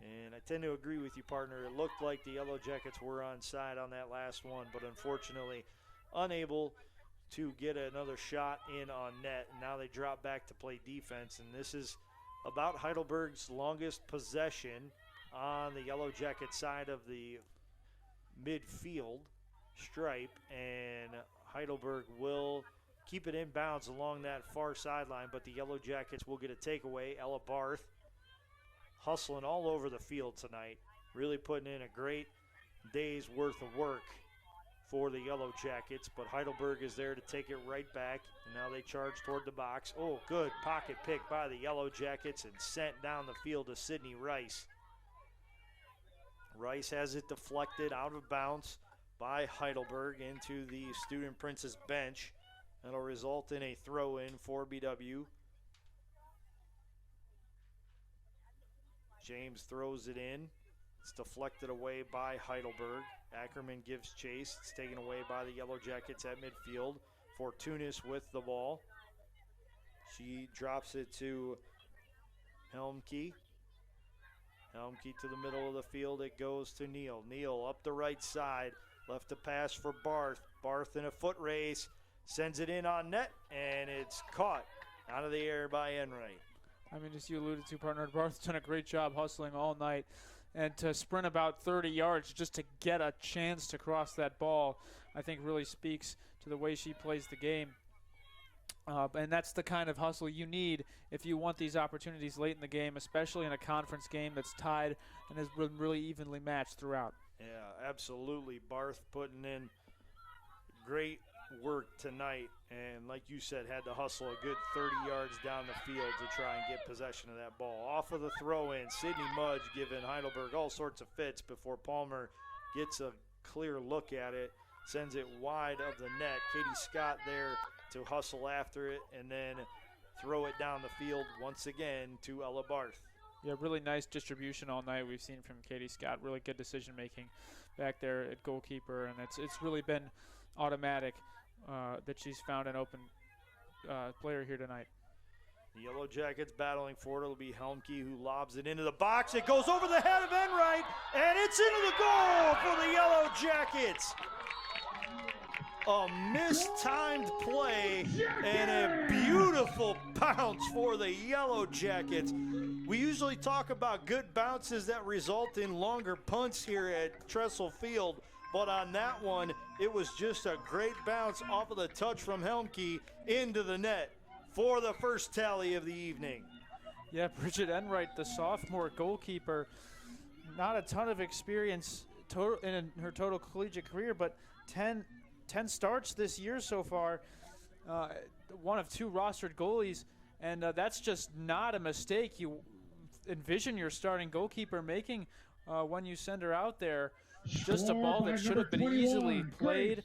And I tend to agree with you, partner. It looked like the Yellow Jackets were onside on that last one, but unfortunately unable to get another shot in on net. And now they drop back to play defense, and this is about Heidelberg's longest possession on the Yellow Jacket side of the midfield stripe, and Heidelberg will keep it inbounds along that far sideline, but the Yellow Jackets will get a takeaway. Ella Barth hustling all over the field tonight, really putting in a great day's worth of work for the Yellow Jackets, but Heidelberg is there to take it right back, and now they charge toward the box. Oh, good pocket pick by the Yellow Jackets and sent down the field to Sydney Rice. Rice has it deflected out of bounds by Heidelberg into the Student Prince's bench. That'll result in a throw-in for BW. James throws it in. It's deflected away by Heidelberg. Ackerman gives chase. It's taken away by the Yellow Jackets at midfield. Fortunis with the ball. She drops it to Helmke. Helmke to the middle of the field. It goes to Neal. Neal up the right side. Left to pass for Barth. Barth in a foot race. sends it in on net, and it's caught out of the air by Enright. I mean, as you alluded to, partner, Barth's done a great job hustling all night. And to sprint about 30 yards just to get a chance to cross that ball, I think really speaks to the way she plays the game. And that's the kind of hustle you need if you want these opportunities late in the game, especially in a conference game that's tied and has been really evenly matched throughout. Yeah, absolutely. Barth putting in great work tonight, and like you said, had to hustle a good 30 yards down the field to try and get possession of that ball. Off of the throw-in, Sydney Mudge giving Heidelberg all sorts of fits before Palmer gets a clear look at it, sends it wide of the net. Katie Scott there to hustle after it and then throw it down the field once again to Ella Barth. Yeah, really nice distribution all night we've seen from Katie Scott. Really good decision-making back there at goalkeeper, and it's really been automatic that she's found an open player here tonight. The Yellow Jackets battling for it. It'll be Helmke who lobs it into the box. It goes over the head of Enright, and it's into the goal for the Yellow Jackets. A mistimed play and a beautiful bounce for the Yellow Jackets. We usually talk about good bounces that result in longer punts here at Tressel Field, but on that one, it was just a great bounce off of the touch from Helmke into the net for the first tally of the evening. Yeah, Bridget Enright, the sophomore goalkeeper, not a ton of experience in her total collegiate career, but 10 starts this year so far, one of 2 rostered goalies, and that's just not a mistake you envision your starting goalkeeper making when you send her out there. Just a ball that should have been easily played.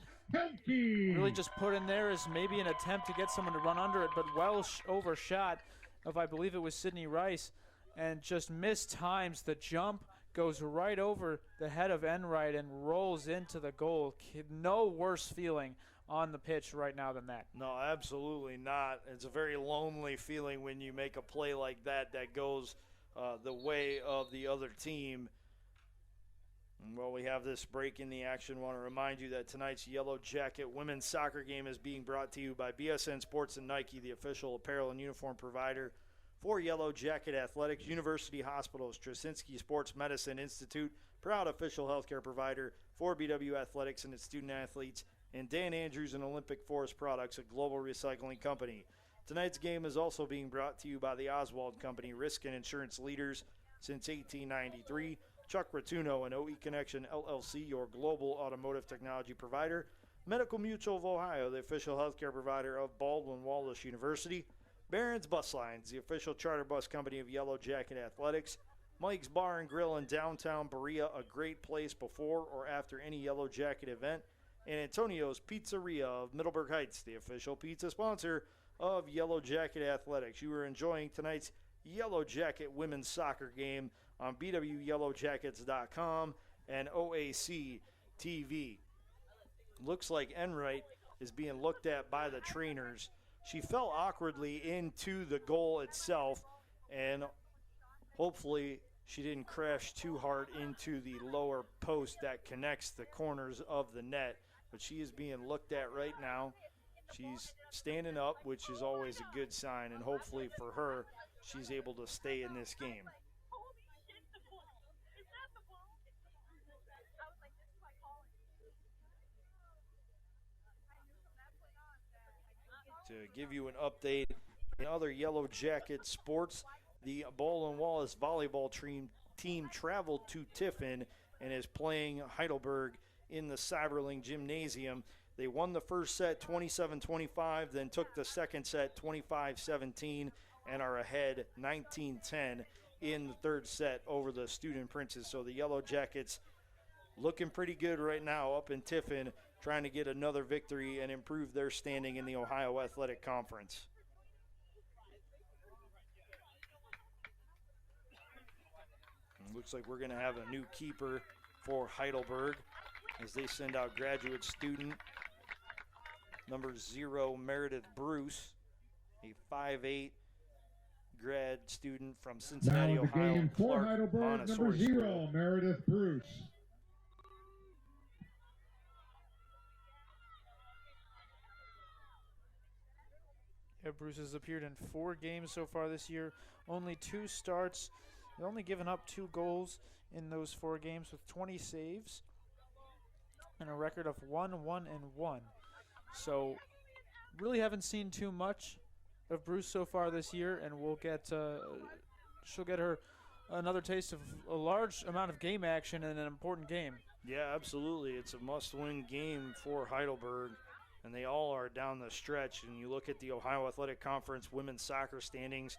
Really just put in there as maybe an attempt to get someone to run under it, but well overshot of, I believe it was Sydney Rice, and just mistimes the jump. Goes right over the head of Enright and rolls into the goal. No worse feeling on the pitch right now than that. No, absolutely not. It's a very lonely feeling when you make a play like that goes the way of the other team. And while we have this break in the action, I want to remind you that tonight's Yellow Jacket women's soccer game is being brought to you by BSN Sports and Nike, the official apparel and uniform provider for Yellow Jacket Athletics. University Hospital's Straczynski Sports Medicine Institute, proud official healthcare provider for BW Athletics and its student athletes, and Dan Andrews and Olympic Forest Products, a global recycling company. Tonight's game is also being brought to you by the Oswald Company, risk and insurance leaders since 1893. Chuck Rotuno and OE Connection LLC, your global automotive technology provider. Medical Mutual of Ohio, the official healthcare provider of Baldwin Wallace University. Barron's Bus Lines, the official charter bus company of Yellow Jacket Athletics. Mike's Bar and Grill in downtown Berea, a great place before or after any Yellow Jacket event. And Antonio's Pizzeria of Middleburg Heights, the official pizza sponsor of Yellow Jacket Athletics. You are enjoying tonight's Yellow Jacket women's soccer game on BWYellowJackets.com and OAC TV. Looks like Enright is being looked at by the trainers. She fell awkwardly into the goal itself, and hopefully she didn't crash too hard into the lower post that connects the corners of the net. But she is being looked at right now. She's standing up, which is always a good sign, and hopefully for her, she's able to stay in this game. To give you an update in other Yellow Jacket sports, the Baldwin Wallace volleyball team traveled to Tiffin and is playing Heidelberg in the Cyberling Gymnasium. They won the first set 27-25, then took the second set 25-17, and are ahead 19-10 in the third set over the Student Princes. So the Yellow Jackets looking pretty good right now up in Tiffin, trying to get another victory and improve their standing in the Ohio Athletic Conference. And looks like we're going to have a new keeper for Heidelberg as they send out graduate student number 0, Meredith Bruce, a 5'8" grad student from Cincinnati, now in the Ohio. game for Heidelberg, number 0, Meredith Bruce. Yeah, Bruce has appeared in 4 games so far this year, only 2 starts. They've only given up 2 goals in those 4 games with 20 saves and a record of 1-1-1. So really haven't seen too much of Bruce so far this year, and we'll get she'll get her another taste of a large amount of game action in an important game. Yeah, absolutely. It's a must-win game for Heidelberg, and they all are down the stretch. And you look at the Ohio Athletic Conference women's soccer standings,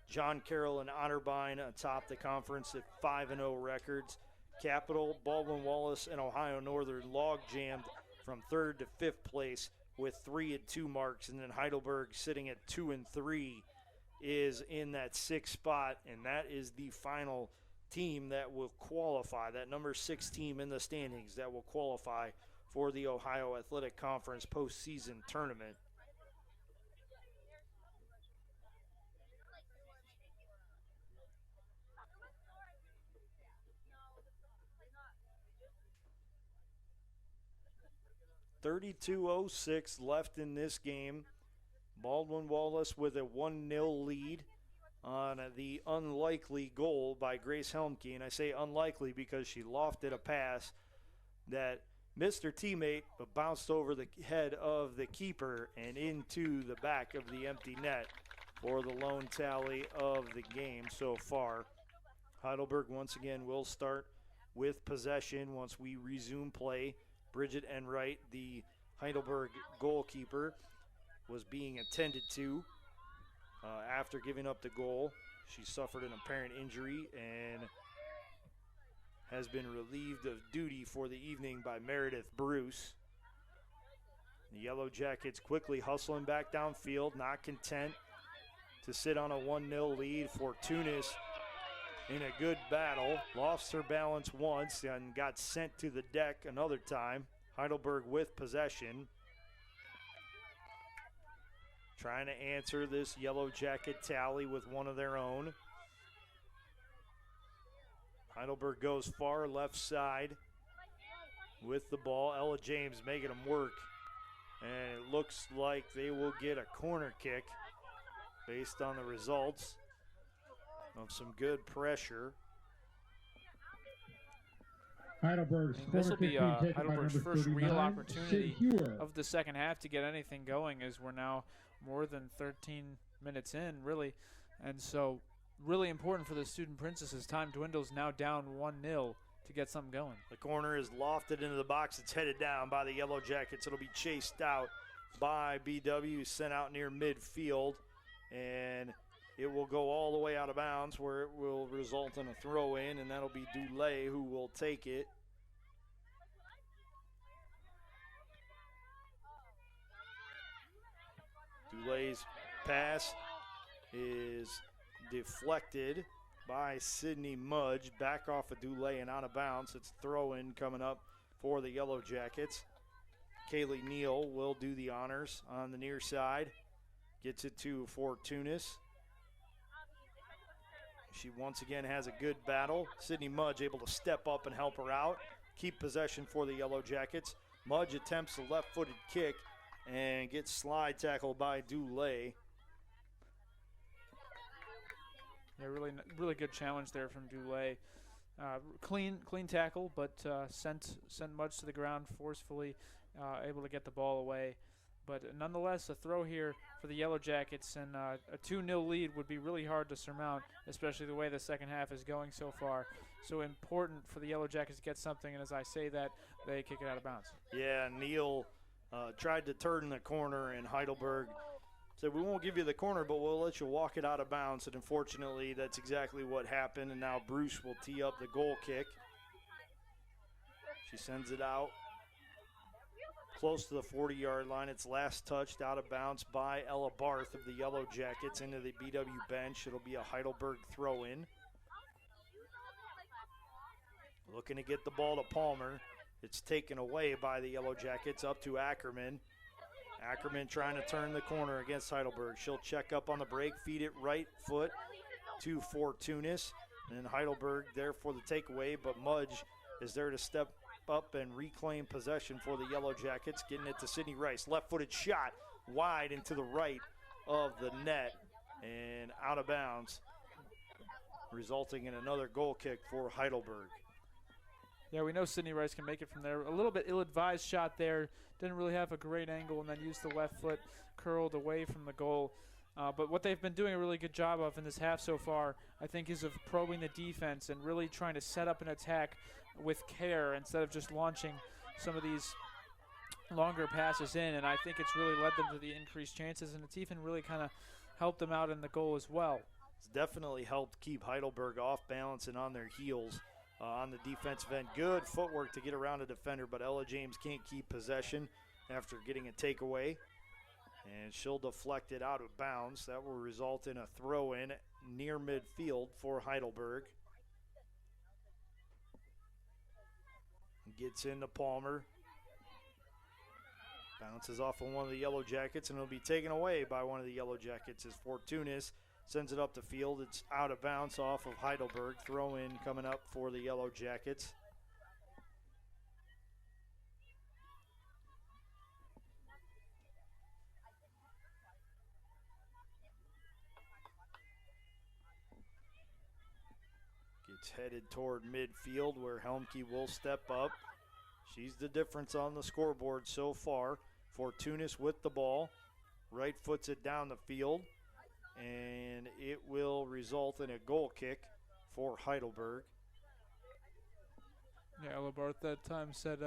John Carroll and Otterbein atop the conference at 5-0 records. Capital, Baldwin Wallace, and Ohio Northern log-jammed from 3rd to 5th place with 3-2 marks, and then Heidelberg sitting at 2-3 is in that 6th spot, and that is the final team that will qualify, that number 6 team in the standings that will qualify for the Ohio Athletic Conference postseason tournament. .32:06 left in this game. Baldwin Wallace with a 1-0 lead on the unlikely goal by Grace Helmke. And I say unlikely because she lofted a pass that missed her teammate but bounced over the head of the keeper and into the back of the empty net for the lone tally of the game so far. Heidelberg once again will start with possession once we resume play. Bridget Enright, the Heidelberg goalkeeper, was being attended to after giving up the goal. She suffered an apparent injury and has been relieved of duty for the evening by Meredith Bruce. The Yellow Jackets quickly hustling back downfield, not content to sit on a 1-0 lead. Fortunis in a good battle, lost her balance once and got sent to the deck another time. Heidelberg with possession, trying to answer this Yellow Jacket tally with one of their own. Heidelberg goes far left side with the ball. Ella James making them work, and it looks like they will get a corner kick based on the results of some good pressure. Heidelberg's This will be Heidelberg's first real 39, opportunity Sid Hewer. of the second half to get anything going, as we're now more than 13 minutes in, really. And so really important for the Student Princesses. Time dwindles, now down 1-0 to get something going. The corner is lofted into the box. It's headed down by the Yellow Jackets. It'll be chased out by BW, sent out near midfield, and it will go all the way out of bounds where it will result in a throw-in, and that'll be Dulé who will take it. Dulé's pass is deflected by Sydney Mudge. Back off of Dulé and out of bounds. It's a throw-in coming up for the Yellow Jackets. Kaylee Neal will do the honors on the near side. Gets it to Fortunis. She once again has a good battle. Sydney Mudge able to step up and help her out. Keep possession for the Yellow Jackets. Mudge attempts a left-footed kick and gets slide tackled by Dulé. Yeah, really good challenge there from Dulé. Clean tackle, but sent Mudge to the ground forcefully, able to get the ball away. But nonetheless, a throw here for the Yellow Jackets, and a 2-0 lead would be really hard to surmount, especially the way the second half is going so far. So important for the Yellow Jackets to get something, and as I say that, they kick it out of bounds. Yeah, Neal tried to turn the corner, and Heidelberg said, we won't give you the corner, but we'll let you walk it out of bounds. And unfortunately, that's exactly what happened, and now Bruce will tee up the goal kick. She sends it out close to the 40-yard line. It's last touched out of bounds by Ella Barth of the Yellow Jackets into the BW bench. It'll be a Heidelberg throw-in. Looking to get the ball to Palmer. It's taken away by the Yellow Jackets up to Ackerman. Ackerman trying to turn the corner against Heidelberg. She'll check up on the break, feed it right foot to Fortunis. And Heidelberg there for the takeaway, but Mudge is there to step up and reclaim possession for the Yellow Jackets, getting it to Sydney Rice. Left-footed shot wide into the right of the net and out of bounds, resulting in another goal kick for Heidelberg. Yeah, we know Sydney Rice can make it from there. A little bit ill-advised shot there. Didn't really have a great angle, and then used the left foot, curled away from the goal. But what they've been doing a really good job of in this half so far, I think, is of probing the defense and really trying to set up an attack with care instead of just launching some of these longer passes in. And I think it's really led them to the increased chances, and it's even really kind of helped them out in the goal as well. It's definitely helped keep Heidelberg off balance and on their heels on the defensive end. Good footwork to get around a defender, but Ella James can't keep possession after getting a takeaway. And she'll deflect it out of bounds. That will result in a throw-in near midfield for Heidelberg. Gets into Palmer. Bounces off of one of the Yellow Jackets, and it'll be taken away by one of the Yellow Jackets as Fortunis sends it up the field. It's out of bounds off of Heidelberg. Throw-in coming up for the Yellow Jackets. Gets headed toward midfield where Helmke will step up. She's the difference on the scoreboard so far. Fortunis with the ball. Right foots it down the field. And it will result in a goal kick for Heidelberg. Yeah, Ella Barth that time said,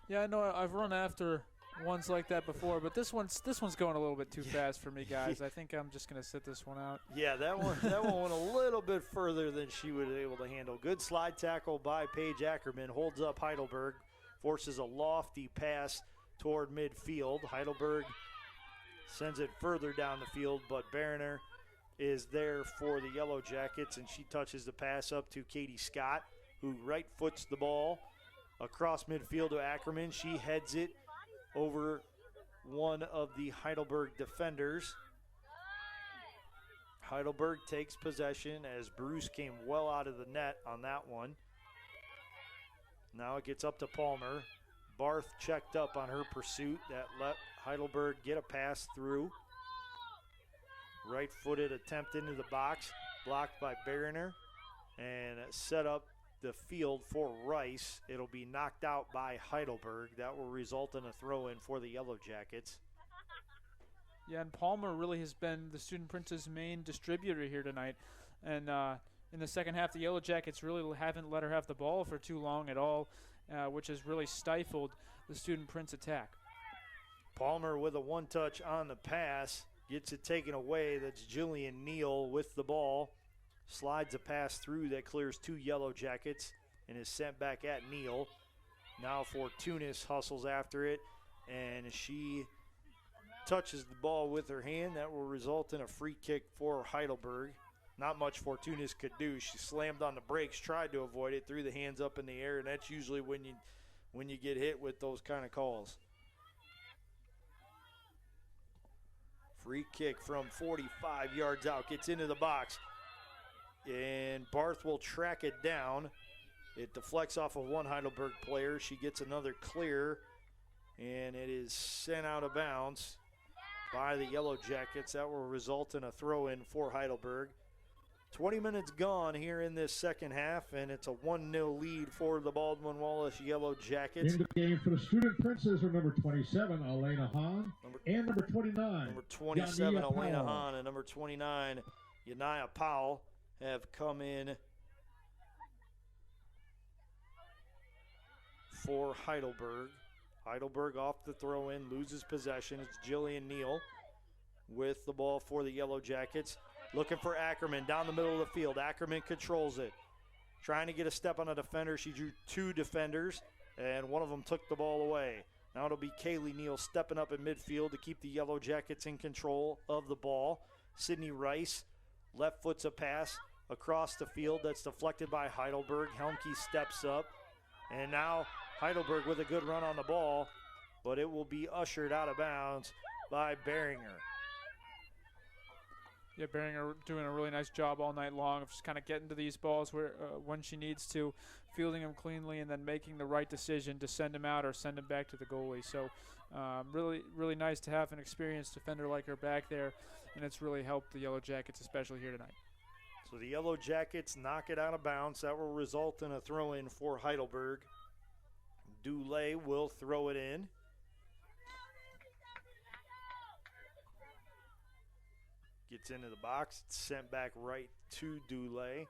yeah, I know I've run after ones like that before, but this one's going a little bit too fast for me, guys. I think I'm just going to sit this one out. Yeah, that one went a little bit further than she was able to handle. Good slide tackle by Paige Ackerman. Holds up Heidelberg. Forces a lofty pass toward midfield. Heidelberg sends it further down the field, but Berner is there for the Yellow Jackets, and she touches the pass up to Katie Scott, who right foots the ball across midfield to Ackerman. She heads it over one of the Heidelberg defenders. Heidelberg takes possession as Bruce came well out of the net on that one. Now it gets up to Palmer. Barth checked up on her pursuit. That let Heidelberg get a pass through. Right-footed attempt into the box, blocked by Berner, and set up the field for Rice. It'll be knocked out by Heidelberg. That will result in a throw-in for the Yellow Jackets. Yeah, and Palmer really has been the Student Prince's main distributor here tonight. And in the second half, the Yellow Jackets really haven't let her have the ball for too long at all, which has really stifled the Student Prince attack. Palmer with a one-touch on the pass. Gets it taken away. That's Jillian Neal with the ball. Slides a pass through that clears two Yellow Jackets and is sent back at Neal. Now Fortunis hustles after it, and she touches the ball with her hand. That will result in a free kick for Heidelberg. Not much Fortunis could do. She slammed on the brakes, tried to avoid it, threw the hands up in the air, and that's usually when you get hit with those kind of calls. Free kick from 45 yards out, gets into the box, and Barth will track it down. It deflects off of one Heidelberg player. She gets another clear, and it is sent out of bounds by the Yellow Jackets. That will result in a throw-in for Heidelberg. 20 minutes gone here in this second half, and it's a 1-0 lead for the Baldwin Wallace Yellow Jackets. In the game for the Student Princes are number 27, Elena Hahn, and number 29, Number 27, Yannia Elena Powell. Hahn, and number 29, Yannia Powell, have come in for Heidelberg. Heidelberg off the throw-in, loses possession. It's Jillian Neal with the ball for the Yellow Jackets. Looking for Ackerman down the middle of the field. Ackerman controls it. Trying to get a step on a defender. She drew two defenders, and one of them took the ball away. Now it'll be Kaylee Neal stepping up in midfield to keep the Yellow Jackets in control of the ball. Sydney Rice left foots a pass across the field that's deflected by Heidelberg. Helmke steps up, and now Heidelberg with a good run on the ball, but it will be ushered out of bounds by Beringer. Yeah, Beringer doing a really nice job all night long of just kind of getting to these balls where when she needs to, fielding them cleanly, and then making the right decision to send them out or send them back to the goalie. So really, really nice to have an experienced defender like her back there. and it's really helped the Yellow Jackets, especially here tonight. So the Yellow Jackets knock it out of bounds. That will result in a throw-in for Heidelberg. Dulé will throw it in. Gets into the box. It's sent back right to Dulé.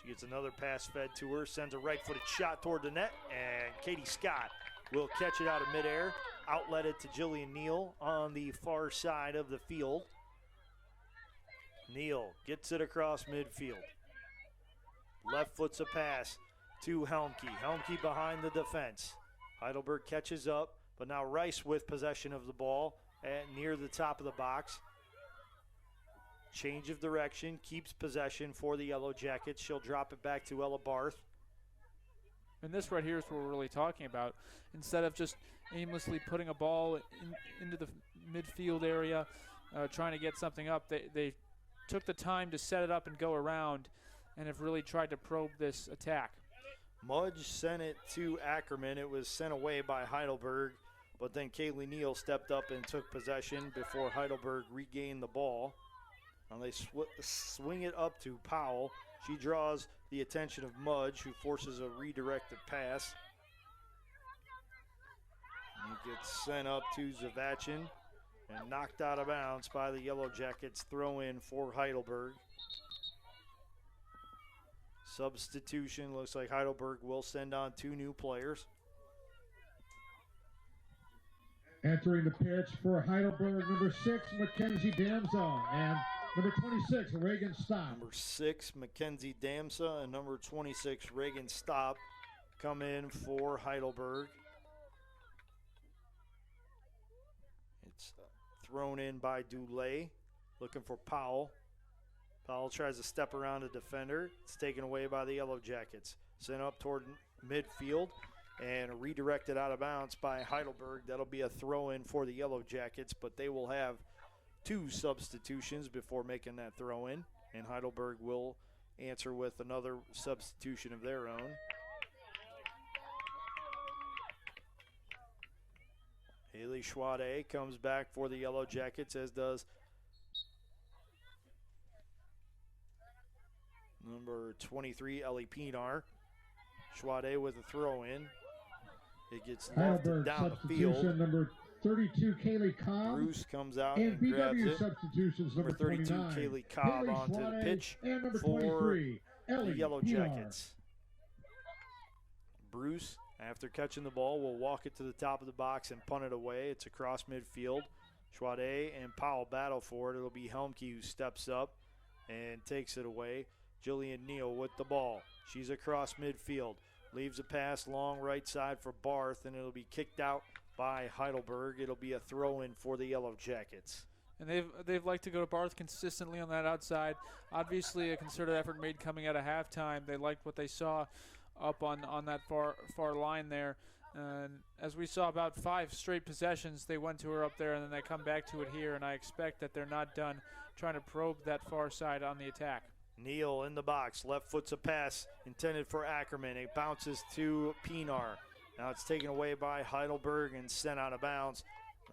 She gets another pass fed to her. Sends a right-footed shot toward the net. And Katie Scott will catch it out of midair. Outlet it to Jillian Neal on the far side of the field. Neal gets it across midfield. Left foot's a pass to Helmke. Helmke behind the defense. Heidelberg catches up, but now Rice with possession of the ball near the top of the box. Change of direction, keeps possession for the Yellow Jackets. She'll drop it back to Ella Barth. And this right here is what we're really talking about. Instead of just aimlessly putting a ball into the midfield area, trying to get something up, they took the time to set it up and go around and have really tried to probe this attack. Mudge sent it to Ackerman. It was sent away by Heidelberg, but then Kaylee Neal stepped up and took possession before Heidelberg regained the ball. Now they swing it up to Powell. She draws the attention of Mudge, who forces a redirected pass. It gets sent up to Zavachin and knocked out of bounds by the Yellow Jackets. Throw in for Heidelberg. Substitution. Looks like Heidelberg will send on 2 new players. Entering the pitch for Heidelberg, number 6, Mackenzie Damza, and number 26, Reagan Stopp. Number 6, Mackenzie Damsa, and number 26, Reagan Stopp come in for Heidelberg. It's thrown in by Dulé, looking for Powell. Powell tries to step around a defender. It's taken away by the Yellow Jackets. Sent up toward midfield and redirected out of bounds by Heidelberg. That'll be a throw-in for the Yellow Jackets, but they will have 2 substitutions before making that throw-in, and Heidelberg will answer with another substitution of their own. Haley Schwade comes back for the Yellow Jackets, as does number 23, Ellie Pinar. Schwade with a throw-in. It gets lofted down the field. Number 32, Kaylee Cobb. Bruce comes out and and grabs BW it. substitutions, Number 32, 29, Kaylee Cobb onto the Schwade, pitch and number for 23, the Ellie Yellow Pinar. Jackets. Bruce, after catching the ball, will walk it to the top of the box and punt it away. It's across midfield. Schwade and Powell battle for it. It'll be Helmke who steps up and takes it away. Jillian Neal with the ball. She's across midfield. Leaves a pass long right side for Barth, and it'll be kicked out by Heidelberg. It'll be a throw-in for the Yellow Jackets. And they've liked to go to Barth consistently on that outside. Obviously a concerted effort made coming out of halftime. They liked what they saw up on that far line there. And as we saw about 5 straight possessions, they went to her up there and then they come back to it here. And I expect that they're not done trying to probe that far side on the attack. Neal in the box. Left foot's a pass intended for Ackerman. It bounces to Pinar. Now it's taken away by Heidelberg and sent out of bounds.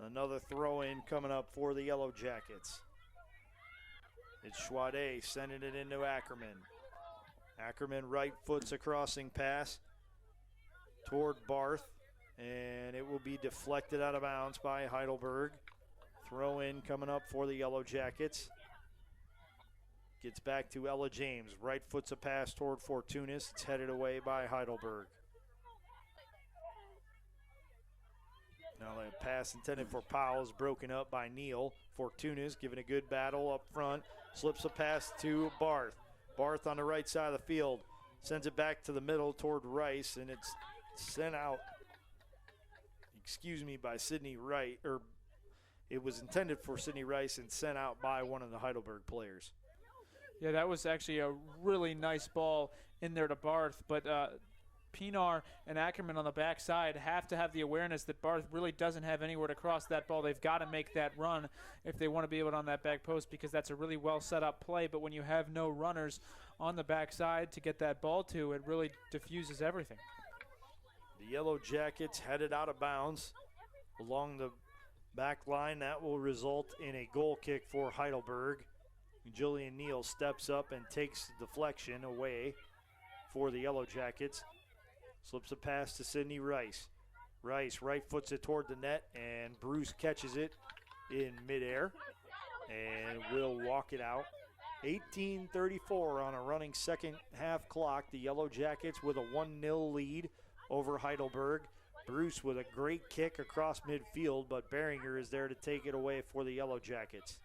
Another throw-in coming up for the Yellow Jackets. It's Schwade sending it into Ackerman. Ackerman right foot's a crossing pass toward Barth, and it will be deflected out of bounds by Heidelberg. Throw-in coming up for the Yellow Jackets. Gets back to Ella James. Right foot's a pass toward Fortunis. It's headed away by Heidelberg. Now the pass intended for Powell is broken up by Neal. Fortunis giving a good battle up front. Slips a pass to Barth. Barth on the right side of the field. Sends it back to the middle toward Rice, and it's sent out, by Sydney Wright. Or it was intended for Sydney Rice and sent out by one of the Heidelberg players. Yeah, that was actually a really nice ball in there to Barth, but Pinar and Ackerman on the backside have to have the awareness that Barth really doesn't have anywhere to cross that ball. They've got to make that run if they want to be able to on that back post, because that's a really well set up play. But when you have no runners on the backside to get that ball to, it really diffuses everything. The Yellow Jackets headed out of bounds along the back line. That will result in a goal kick for Heidelberg. Jillian Neal steps up and takes the deflection away for the Yellow Jackets. Slips a pass to Sydney Rice. Rice right foots it toward the net, and Bruce catches it in midair and will walk it out. 18:34 on a running second half clock. The Yellow Jackets with a 1-0 lead over Heidelberg. Bruce with a great kick across midfield, but Behringer is there to take it away for the Yellow Jackets.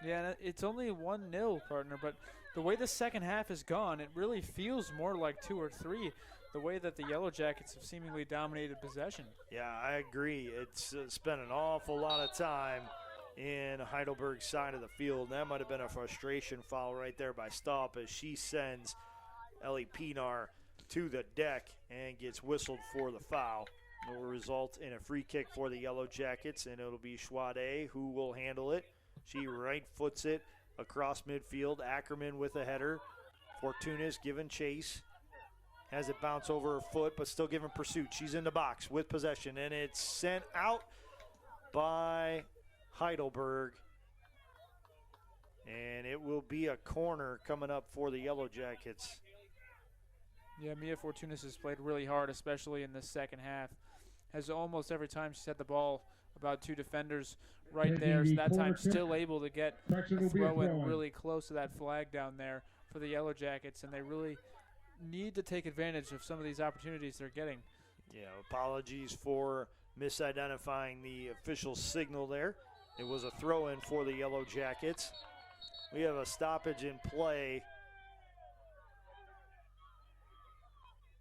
Yeah, it's only 1-0, partner, but the way the second half has gone, it really feels more like 2 or 3, the way that the Yellow Jackets have seemingly dominated possession. Yeah, I agree. It's spent an awful lot of time in Heidelberg's side of the field. That might have been a frustration foul right there by Staub as she sends Ellie Pinar to the deck and gets whistled for the foul. It will result in a free kick for the Yellow Jackets, and it'll be Schwade who will handle it. She right foots it across midfield. Ackerman with a header. Fortunas giving chase. Has it bounce over her foot, but still giving pursuit. She's in the box with possession, and it's sent out by Heidelberg. And it will be a corner coming up for the Yellow Jackets. Yeah, Mia Fortunas has played really hard, especially in the second half. Has almost every time she's had the ball, about 2 defenders right there. So that time still able to get a throw in really close to that flag down there for the Yellow Jackets, and they really need to take advantage of some of these opportunities they're getting. Yeah, apologies for misidentifying the official signal there. It was a throw-in for the Yellow Jackets. We have a stoppage in play.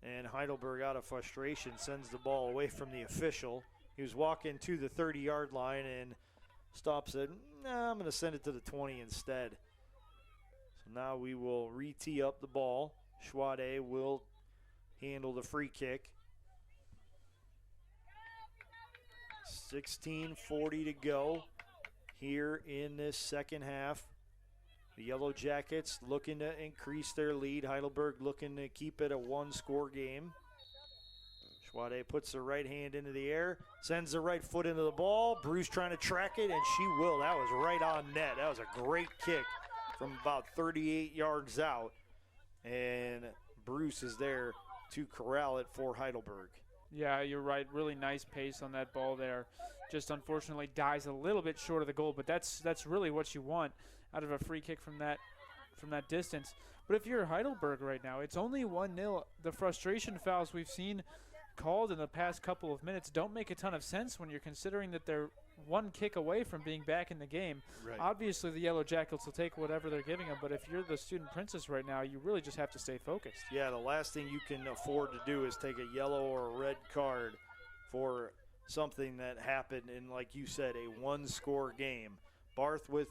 And Heidelberg, out of frustration, sends the ball away from the official. He was walking to the 30-yard line, and Staub said, "Nah, I'm going to send it to the 20 instead." So now we will re-tee up the ball. Schwade will handle the free kick. 16:40 to go here in this second half. The Yellow Jackets looking to increase their lead. Heidelberg looking to keep it a 1-score game. Schwade puts the right hand into the air, sends the right foot into the ball. Bruce trying to track it, and she will. That was right on net. That was a great kick from about 38 yards out. And Bruce is there to corral it for Heidelberg. Yeah, you're right. Really nice pace on that ball there. Just unfortunately dies a little bit short of the goal, but that's really what you want out of a free kick from that distance. But if you're Heidelberg right now, it's only 1-0. The frustration fouls we've seen called in the past couple of minutes don't make a ton of sense when you're considering that they're one kick away from being back in the game. Right. Obviously, the Yellow Jackets will take whatever they're giving them, but if you're the Student Princess right now, you really just have to stay focused. Yeah, the last thing you can afford to do is take a yellow or a red card for something that happened in, like you said, a 1-score game. Barth with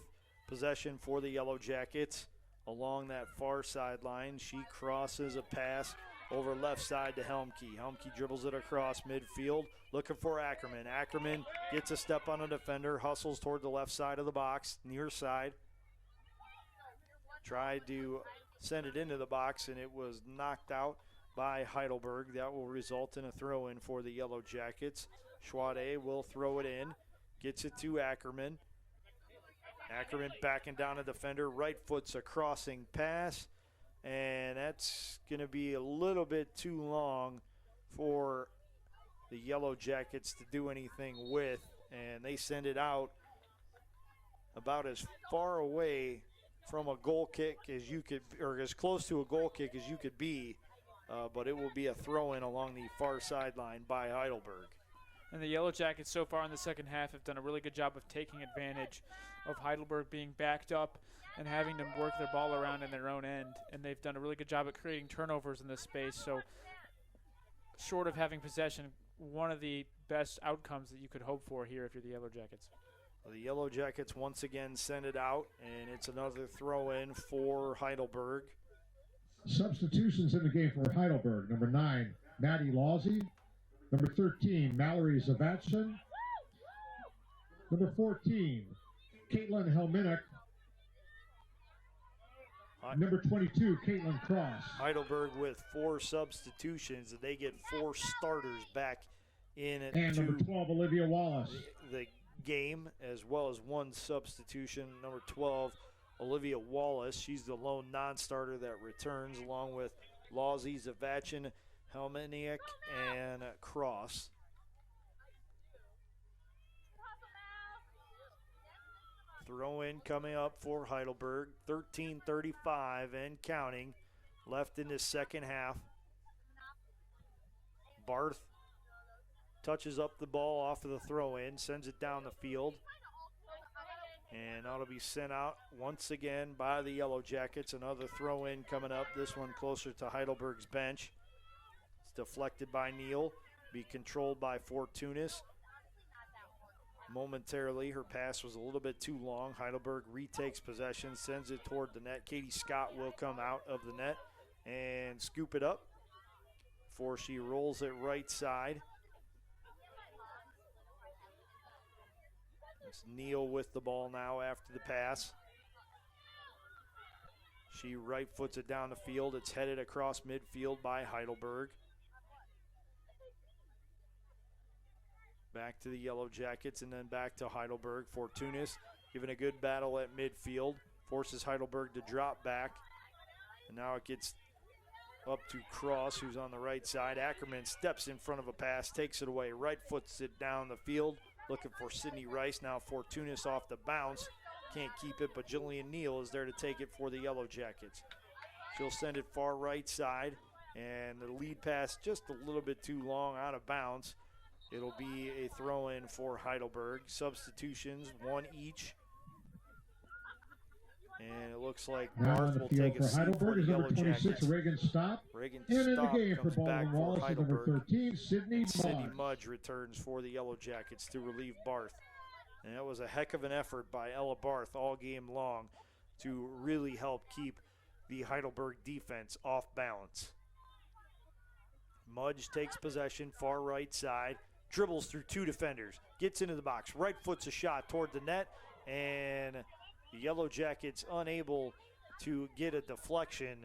possession for the Yellow Jackets along that far sideline. She crosses a pass over left side to Helmke. Helmke dribbles it across midfield, looking for Ackerman. Ackerman gets a step on a defender, hustles toward the left side of the box, near side. Tried to send it into the box, and it was knocked out by Heidelberg. That will result in a throw-in for the Yellow Jackets. Schwade will throw it in, gets it to Ackerman. Ackerman backing down a defender, right foot's a crossing pass, and that's going to be a little bit too long for the Yellow Jackets to do anything with, and they send it out about as far away from a goal kick as you could, or as close to a goal kick as you could be, but it will be a throw-in along the far sideline by Heidelberg. And the Yellow Jackets so far in the second half have done a really good job of taking advantage of Heidelberg being backed up and having them work their ball around in their own end. And they've done a really good job at creating turnovers in this space. So short of having possession, one of the best outcomes that you could hope for here if you're the Yellow Jackets. Well, the Yellow Jackets once again send it out, and it's another throw-in for Heidelberg. Substitutions in the game for Heidelberg. Number 9, Maddie Lawsey. Number 13, Mallory Zavatson. Number 14, Caitlin Helminick. Number 22, Caitlin Cross. Heidelberg with 4 substitutions, and they get 4 starters back in And number 12, Olivia Wallace. the game, as well as one substitution. Number 12, Olivia Wallace. She's the lone non-starter that returns, along with Lawsey, Zavachin, Helmeniak, and Cross. Throw-in coming up for Heidelberg. 13:35 and counting left in the second half. Barth touches up the ball off of the throw-in, sends it down the field. And that'll be sent out once again by the Yellow Jackets. Another throw-in coming up, this one closer to Heidelberg's bench. It's deflected by Neal, be controlled by Fortunis. Momentarily, her pass was a little bit too long. Heidelberg retakes possession, sends it toward the net. Katie Scott will come out of the net and scoop it up before she rolls it right side. It's Neal with the ball now after the pass. She right foots it down the field. It's headed across midfield by Heidelberg. Back to the Yellow Jackets and then back to Heidelberg. Fortunis giving a good battle at midfield. Forces Heidelberg to drop back. And now it gets up to Cross, who's on the right side. Ackerman steps in front of a pass, takes it away, right foots it down the field. Looking for Sydney Rice. Now Fortunis off the bounce. Can't keep it, but Jillian Neal is there to take it for the Yellow Jackets. She'll send it far right side. And the lead pass just a little bit too long, out of bounds. It'll be a throw-in for Heidelberg. Substitutions, one each. And it looks like Barth will take a seat for the Yellow Jackets. Reagan Stopp. Reagan And in the Stopp game for comes back Baldwin for Wallace, number Heidelberg. 13, Sydney Sydney Mudge. Mudge returns for the Yellow Jackets to relieve Barth. And that was a heck of an effort by Ella Barth all game long to really help keep the Heidelberg defense off balance. Mudge takes possession, far right side, dribbles through two defenders, gets into the box, right foot's a shot toward the net, and the Yellow Jackets unable to get a deflection,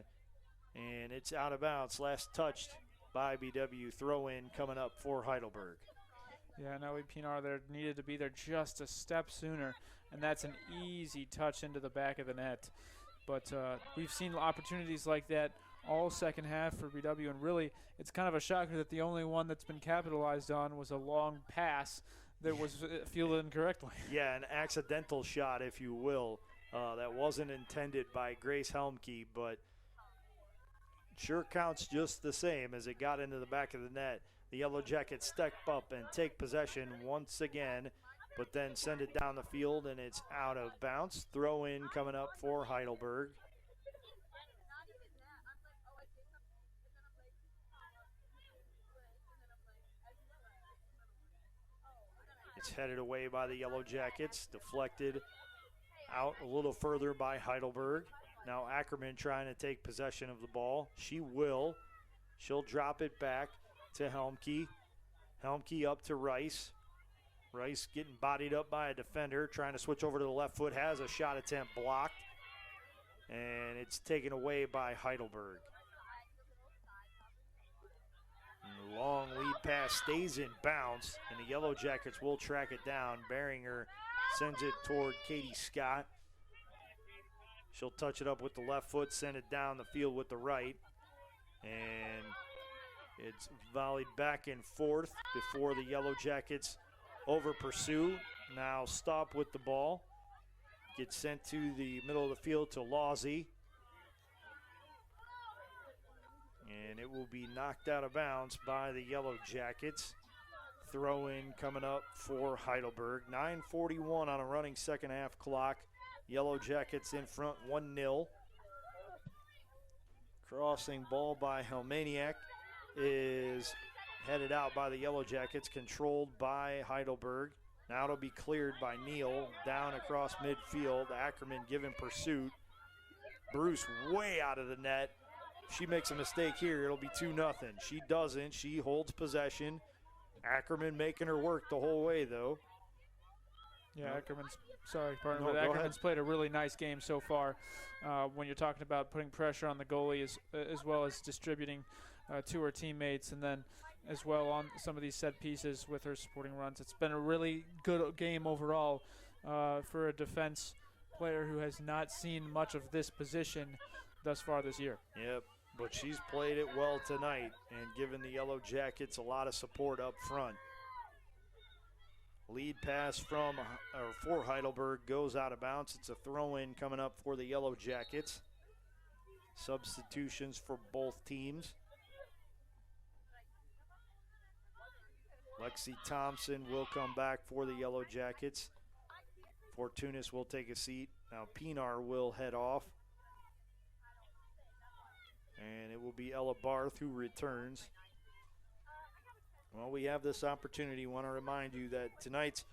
and it's out of bounds. Last touched by BW. Throw-in coming up for Heidelberg. Yeah, Nelly Pinar there needed to be there just a step sooner, and that's an easy touch into the back of the net. But we've seen opportunities like that all second half for BW, and really it's kind of a shocker that the only one that's been capitalized on was a long pass that was fielded incorrectly. Yeah, an accidental shot, if you will, that wasn't intended by Grace Helmke, but sure counts just the same as it got into the back of the net. The Yellow Jackets step up and take possession once again, but then send it down the field, and it's out of bounds. Throw in coming up for Heidelberg. It's headed away by the Yellow Jackets, deflected out a little further by Heidelberg. Now Ackerman trying to take possession of the ball. She will. She'll drop it back to Helmke. Helmke up to Rice. Rice getting bodied up by a defender, trying to switch over to the left foot, has a shot attempt blocked, and it's taken away by Heidelberg. And the long lead pass stays in bounds, and the Yellow Jackets will track it down. Beringer sends it toward Katie Scott. She'll touch it up with the left foot, send it down the field with the right, and it's volleyed back and forth before the Yellow Jackets over pursue. Now stop with the ball. Gets sent to the middle of the field to Lawsey. And it will be knocked out of bounds by the Yellow Jackets. Throw in coming up for Heidelberg. 9:41 on a running second half clock. Yellow Jackets in front 1-0. Crossing ball by Helmeniak is headed out by the Yellow Jackets, controlled by Heidelberg. Now it'll be cleared by Neal, down across midfield. Ackerman giving pursuit. Bruce way out of the net. If she makes a mistake here, it'll be 2-0. She doesn't. She holds possession. Ackerman making her work the whole way, though. Yeah, Ackerman's, sorry, partner, No, but go Ackerman's played a really nice game so far when you're talking about putting pressure on the goalie as well as distributing to her teammates. And then as well on some of these set pieces with her supporting runs. It's been a really good game overall for a defense player who has not seen much of this position thus far this year. Yep, but she's played it well tonight and given the Yellow Jackets a lot of support up front. Lead pass for Heidelberg goes out of bounds. It's a throw-in coming up for the Yellow Jackets. Substitutions for both teams. Lexi Thompson will come back for the Yellow Jackets. Fortunis will take a seat. Now Pinar will head off. And it will be Ella Barth who returns. Well, we have this opportunity. Want to remind you that tonight's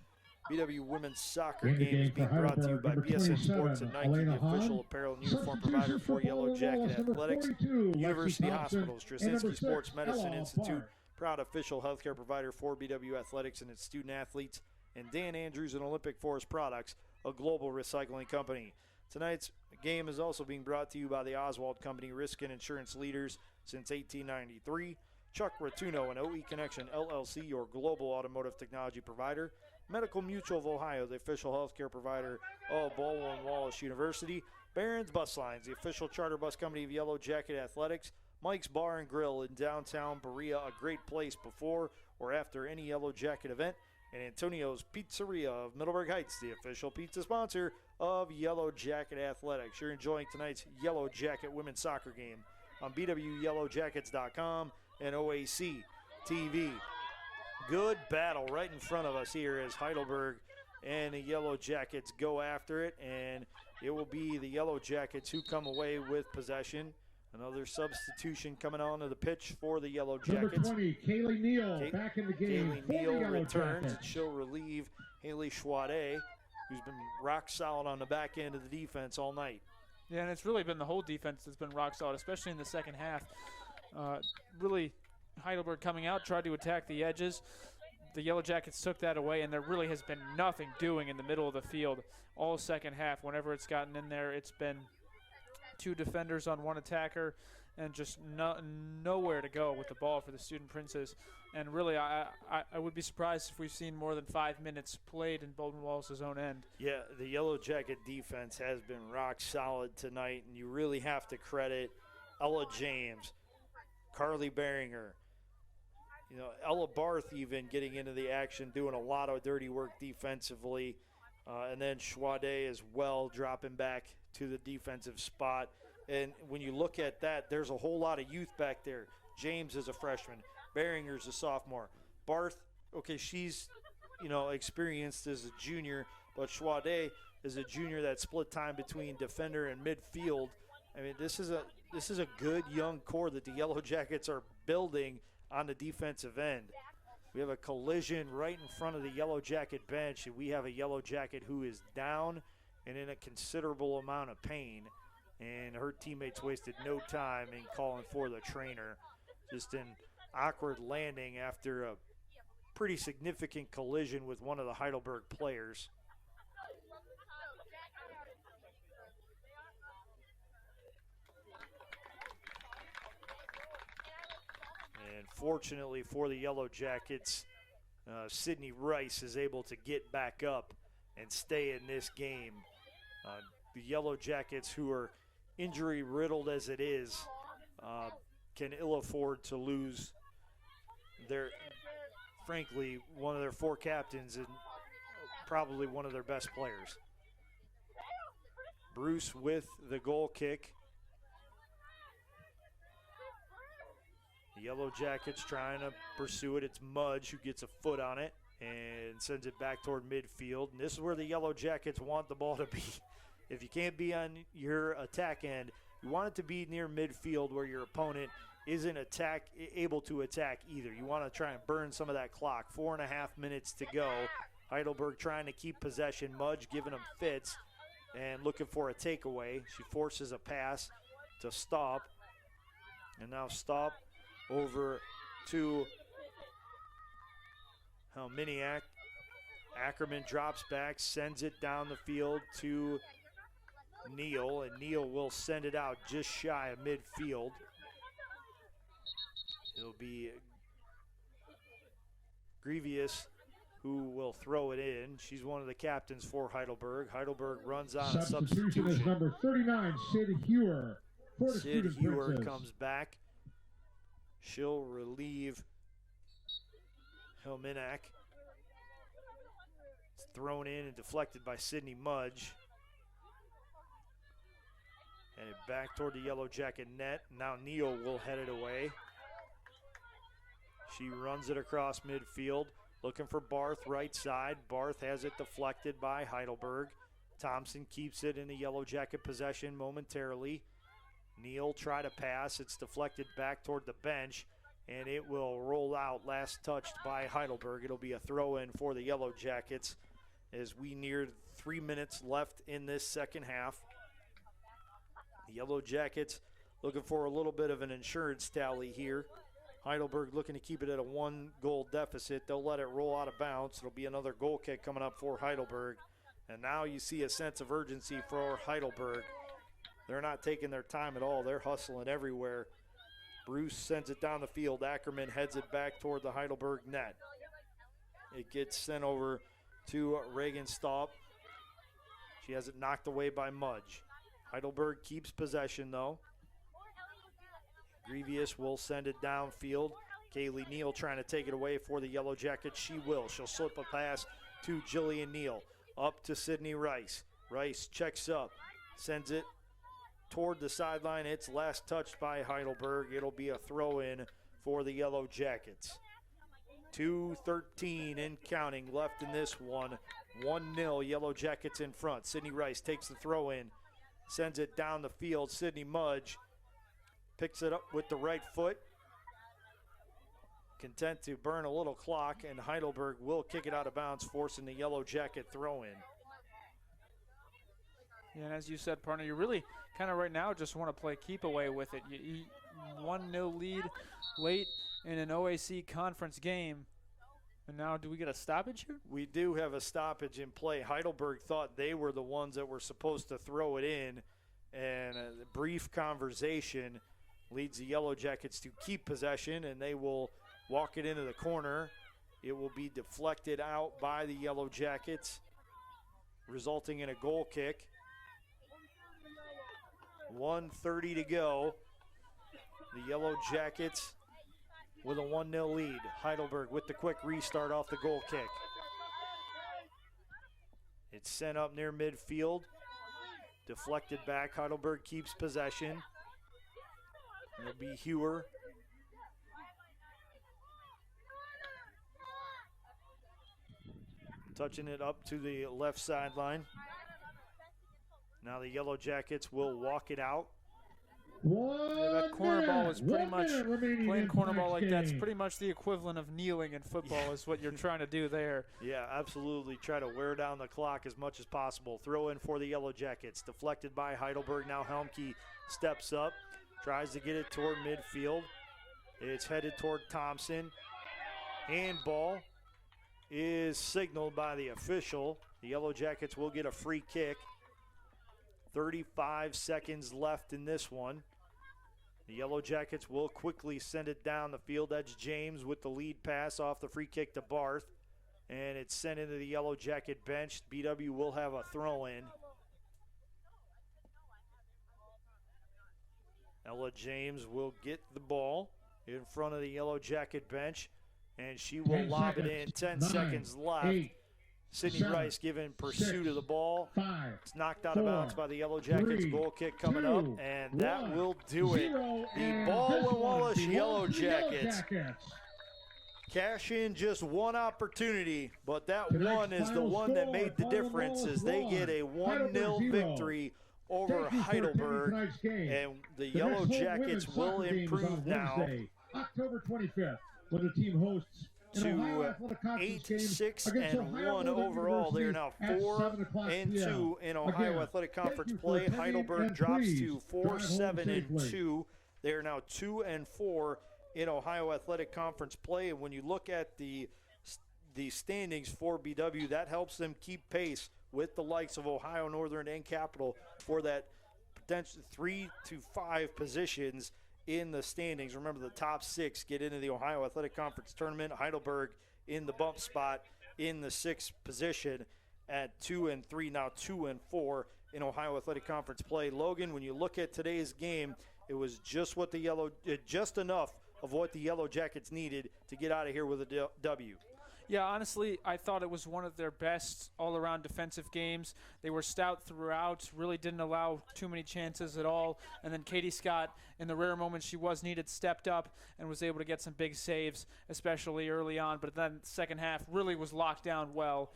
BW Women's Soccer game is being brought to you by BSN Sports and Nike, the official apparel and uniform provider for Yellow Jacket Athletics, University Hospitals, Straczynski Sports Medicine Institute, proud official healthcare provider for BW Athletics and its student athletes, and Dan Andrews and Olympic Forest Products, a global recycling company. Tonight's game is also being brought to you by the Oswald Company, risk and insurance leaders since 1893. Chuck Rotuno and OE Connection LLC, your global automotive technology provider. Medical Mutual of Ohio, the official healthcare provider of Baldwin Wallace University. Barron's Bus Lines, the official charter bus company of Yellow Jacket Athletics. Mike's Bar and Grill in downtown Berea, a great place before or after any Yellow Jacket event. And Antonio's Pizzeria of Middleburg Heights, the official pizza sponsor of Yellow Jacket Athletics. You're enjoying tonight's Yellow Jacket women's soccer game on BWYellowJackets.com and OAC TV. Good battle right in front of us here as Heidelberg and the Yellow Jackets go after it, and it will be the Yellow Jackets who come away with possession. Another substitution coming onto the pitch for the Yellow Jackets. Number 20, Kaylee Neal, back in the game. Kaylee Neal returns, and Jackets. she'll relieve Haley Schwade, who's been rock solid on the back end of the defense all night. Yeah, and it's really been the whole defense that's been rock solid, especially in the second half. Really, Heidelberg coming out, tried to attack the edges. The Yellow Jackets took that away, and there really has been nothing doing in the middle of the field all second half. Whenever it's gotten in there, it's been two defenders on one attacker and just nowhere to go with the ball for the Student Princes. And really, I would be surprised if we've seen more than 5 minutes played in Baldwin Wallace's own end. Yeah, the Yellow Jacket defense has been rock solid tonight, and you really have to credit Ella James, Carly Beringer, Ella Barth even getting into the action, doing a lot of dirty work defensively, and then Schwade as well dropping back to the defensive spot. And when you look at that, there's a whole lot of youth back there. James is a freshman. Beringer's a sophomore. Barth, okay, she's experienced as a junior, but Schwade is a junior that split time between defender and midfield. I mean, this is a good young core that the Yellow Jackets are building on the defensive end. We have a collision right in front of the Yellow Jacket bench, and we have a Yellow Jacket who is down and in a considerable amount of pain. And her teammates wasted no time in calling for the trainer. Just an awkward landing after a pretty significant collision with one of the Heidelberg players. And fortunately for the Yellow Jackets, Sydney Rice is able to get back up and stay in this game. The Yellow Jackets, who are injury-riddled as it is, can ill afford to lose frankly, one of their four captains and probably one of their best players. Bruce with the goal kick. The Yellow Jackets trying to pursue it. It's Mudge who gets a foot on it and sends it back toward midfield. And this is where the Yellow Jackets want the ball to be. If you can't be on your attack end, you want it to be near midfield where your opponent isn't able to attack either. You want to try and burn some of that clock. 4.5 minutes to go. Heidelberg trying to keep possession. Mudge giving them fits and looking for a takeaway. She forces a pass to Stop. And now Stop over to Helminiak. Ackerman drops back, sends it down the field to Neal, and Neal will send it out just shy of midfield. It'll be Grievous, who will throw it in. She's one of the captains for Heidelberg. Heidelberg runs on a Substitution is substitution. number 39, Sid Hewer. For the Sid Student Hewer Princes. comes back. She'll relieve Helminak. It's thrown in and deflected by Sydney Mudge. And it back toward the Yellow Jacket net. Now Neal will head it away. She runs it across midfield, looking for Barth right side. Barth has it deflected by Heidelberg. Thompson keeps it in the Yellow Jacket possession momentarily. Neal try to pass. It's deflected back toward the bench, and it will roll out, last touched by Heidelberg. It'll be a throw-in for the Yellow Jackets as we near 3 minutes left in this second half. The Yellow Jackets looking for a little bit of an insurance tally here. Heidelberg looking to keep it at a 1-goal deficit. They'll let it roll out of bounds. It'll be another goal kick coming up for Heidelberg. And now you see a sense of urgency for Heidelberg. They're not taking their time at all. They're hustling everywhere. Bruce sends it down the field. Ackerman heads it back toward the Heidelberg net. It gets sent over to Reagan Staub. She has it knocked away by Mudge. Heidelberg keeps possession, though. Grievous will send it downfield. Kaylee Neal trying to take it away for the Yellow Jackets. She will. She'll slip a pass to Jillian Neal. Up to Sydney Rice. Rice checks up. Sends it toward the sideline. It's last touched by Heidelberg. It'll be a throw-in for the Yellow Jackets. 2:13 and counting left in this one. 1-0 Yellow Jackets in front. Sydney Rice takes the throw-in. Sends it down the field. Sydney Mudge picks it up with the right foot. Content to burn a little clock, and Heidelberg will kick it out of bounds, forcing the Yellow Jacket throw-in. Yeah, and as you said, partner, you really kind of right now just want to play keep away with it. You 1-0 lead late in an OAC conference game. And now do we get a stoppage here? We do have a stoppage in play. Heidelberg thought they were the ones that were supposed to throw it in, and a brief conversation leads the Yellow Jackets to keep possession, and they will walk it into the corner. It will be deflected out by the Yellow Jackets, resulting in a goal kick. 1:30 to go. The Yellow Jackets with a 1-0 lead. Heidelberg with the quick restart off the goal kick. It's sent up near midfield. Deflected back. Heidelberg keeps possession. It'll be Hewer. Touching it up to the left sideline. Now the Yellow Jackets will walk it out. That corner ball is pretty much playing corner ball like that's game. pretty much the equivalent of kneeling in football is what you're trying to do there. Yeah, absolutely. Try to wear down the clock as much as possible. Throw in for the Yellow Jackets. Deflected by Heidelberg. Now Helmke steps up. Tries to get it toward midfield. It's headed toward Thompson. Handball is signaled by the official. The Yellow Jackets will get a free kick. 35 seconds left in this one. The Yellow Jackets will quickly send it down the field. That's James with the lead pass off the free kick to Barth. And it's sent into the Yellow Jacket bench. BW will have a throw-in. Ella James will get the ball in front of the Yellow Jacket bench, and she will lob it in. 10 seconds left. 8, Sydney 7, Rice giving pursuit of the ball. 5, It's knocked out of bounds by the Yellow Jackets. 3, Goal kick coming 2, up, and that 1, will do it. 0, The and Baldwin this one Wallace belongs Yellow to the Yellow Jackets Jackets. cash in just one opportunity, but that Tonight's one is the final one that score, made the Baldwin difference Wallace as they won. get a 1-0 Heidelberg 0. victory over Thank you for attending Heidelberg, tonight's game. and the The Yellow next home Jackets women's will soccer game is on improve now Wednesday, October 25th, when the team hosts an Ohio to Athletic Conference game 8-6 against and Ohio 1 Baldwin overall. They are now University at 4 7 o'clock and p.m. 2 in Ohio Again, Athletic thank Conference you for play. attending, Heidelberg and drops please to drive home 4-7 and safely. 2. They are now 2 and 4 in Ohio Athletic Conference play. And when you look at the standings for BW, that helps them keep pace with the likes of Ohio Northern and Capital for that potential 3 to 5 positions in the standings. Remember, the top 6 get into the Ohio Athletic Conference tournament. Heidelberg in the bump spot in the 6th position at 2-3, now 2-4 in Ohio Athletic Conference play. Logan, when you look at today's game, it was just enough of what the Yellow Jackets needed to get out of here with a W. Yeah, honestly, I thought it was one of their best all-around defensive games. They were stout throughout, really didn't allow too many chances at all. And then Katie Scott, in the rare moments she was needed, stepped up and was able to get some big saves, especially early on. But then the second half really was locked down well.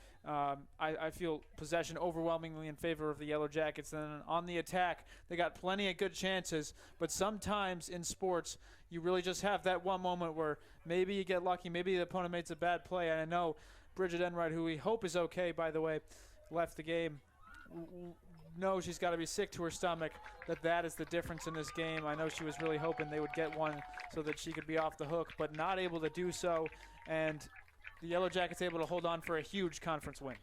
I feel possession overwhelmingly in favor of the Yellow Jackets. And then on the attack, they got plenty of good chances. But sometimes in sports, you really just have that one moment where maybe you get lucky, maybe the opponent makes a bad play. And I know Bridget Enright, who we hope is okay, by the way, left the game. Knows she's got to be sick to her stomach, that is the difference in this game. I know she was really hoping they would get one so that she could be off the hook, but not able to do so. And the Yellow Jackets able to hold on for a huge conference win.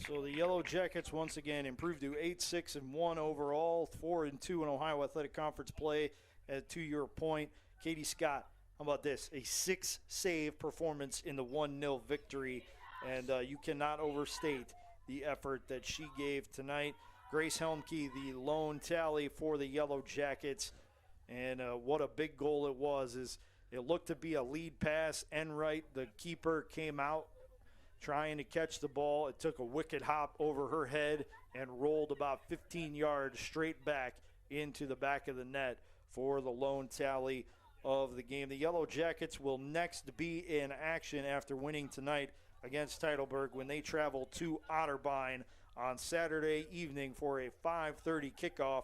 So the Yellow Jackets once again improved to 8-6-1 overall, 4-2 in Ohio Athletic Conference play. To your point, Katie Scott, how about this? A 6-save performance in the 1-0 victory, and you cannot overstate the effort that she gave tonight. Grace Helmke, the lone tally for the Yellow Jackets, and what a big goal it was. It looked to be a lead pass. Enright, the keeper, came out trying to catch the ball. It took a wicked hop over her head and rolled about 15 yards straight back into the back of the net for the lone tally of the game. The Yellow Jackets will next be in action after winning tonight against Heidelberg when they travel to Otterbein on Saturday evening for a 5:30 kickoff.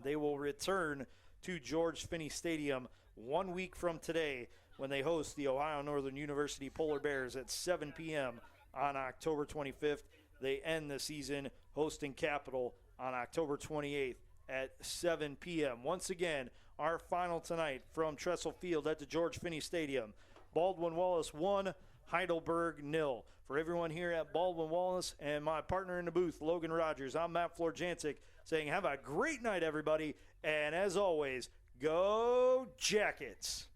They will return to George Finnie Stadium 1 week from today when they host the Ohio Northern University Polar Bears at 7 p.m. on October 25th. They end the season hosting Capital on October 28th at 7 p.m. Once again, our final tonight from Tressel Field at the George Finnie Stadium. Baldwin Wallace 1, Heidelberg 0. For everyone here at Baldwin Wallace and my partner in the booth, Logan Rogers, I'm Matt Florjancic saying have a great night, everybody. And as always, go Jackets.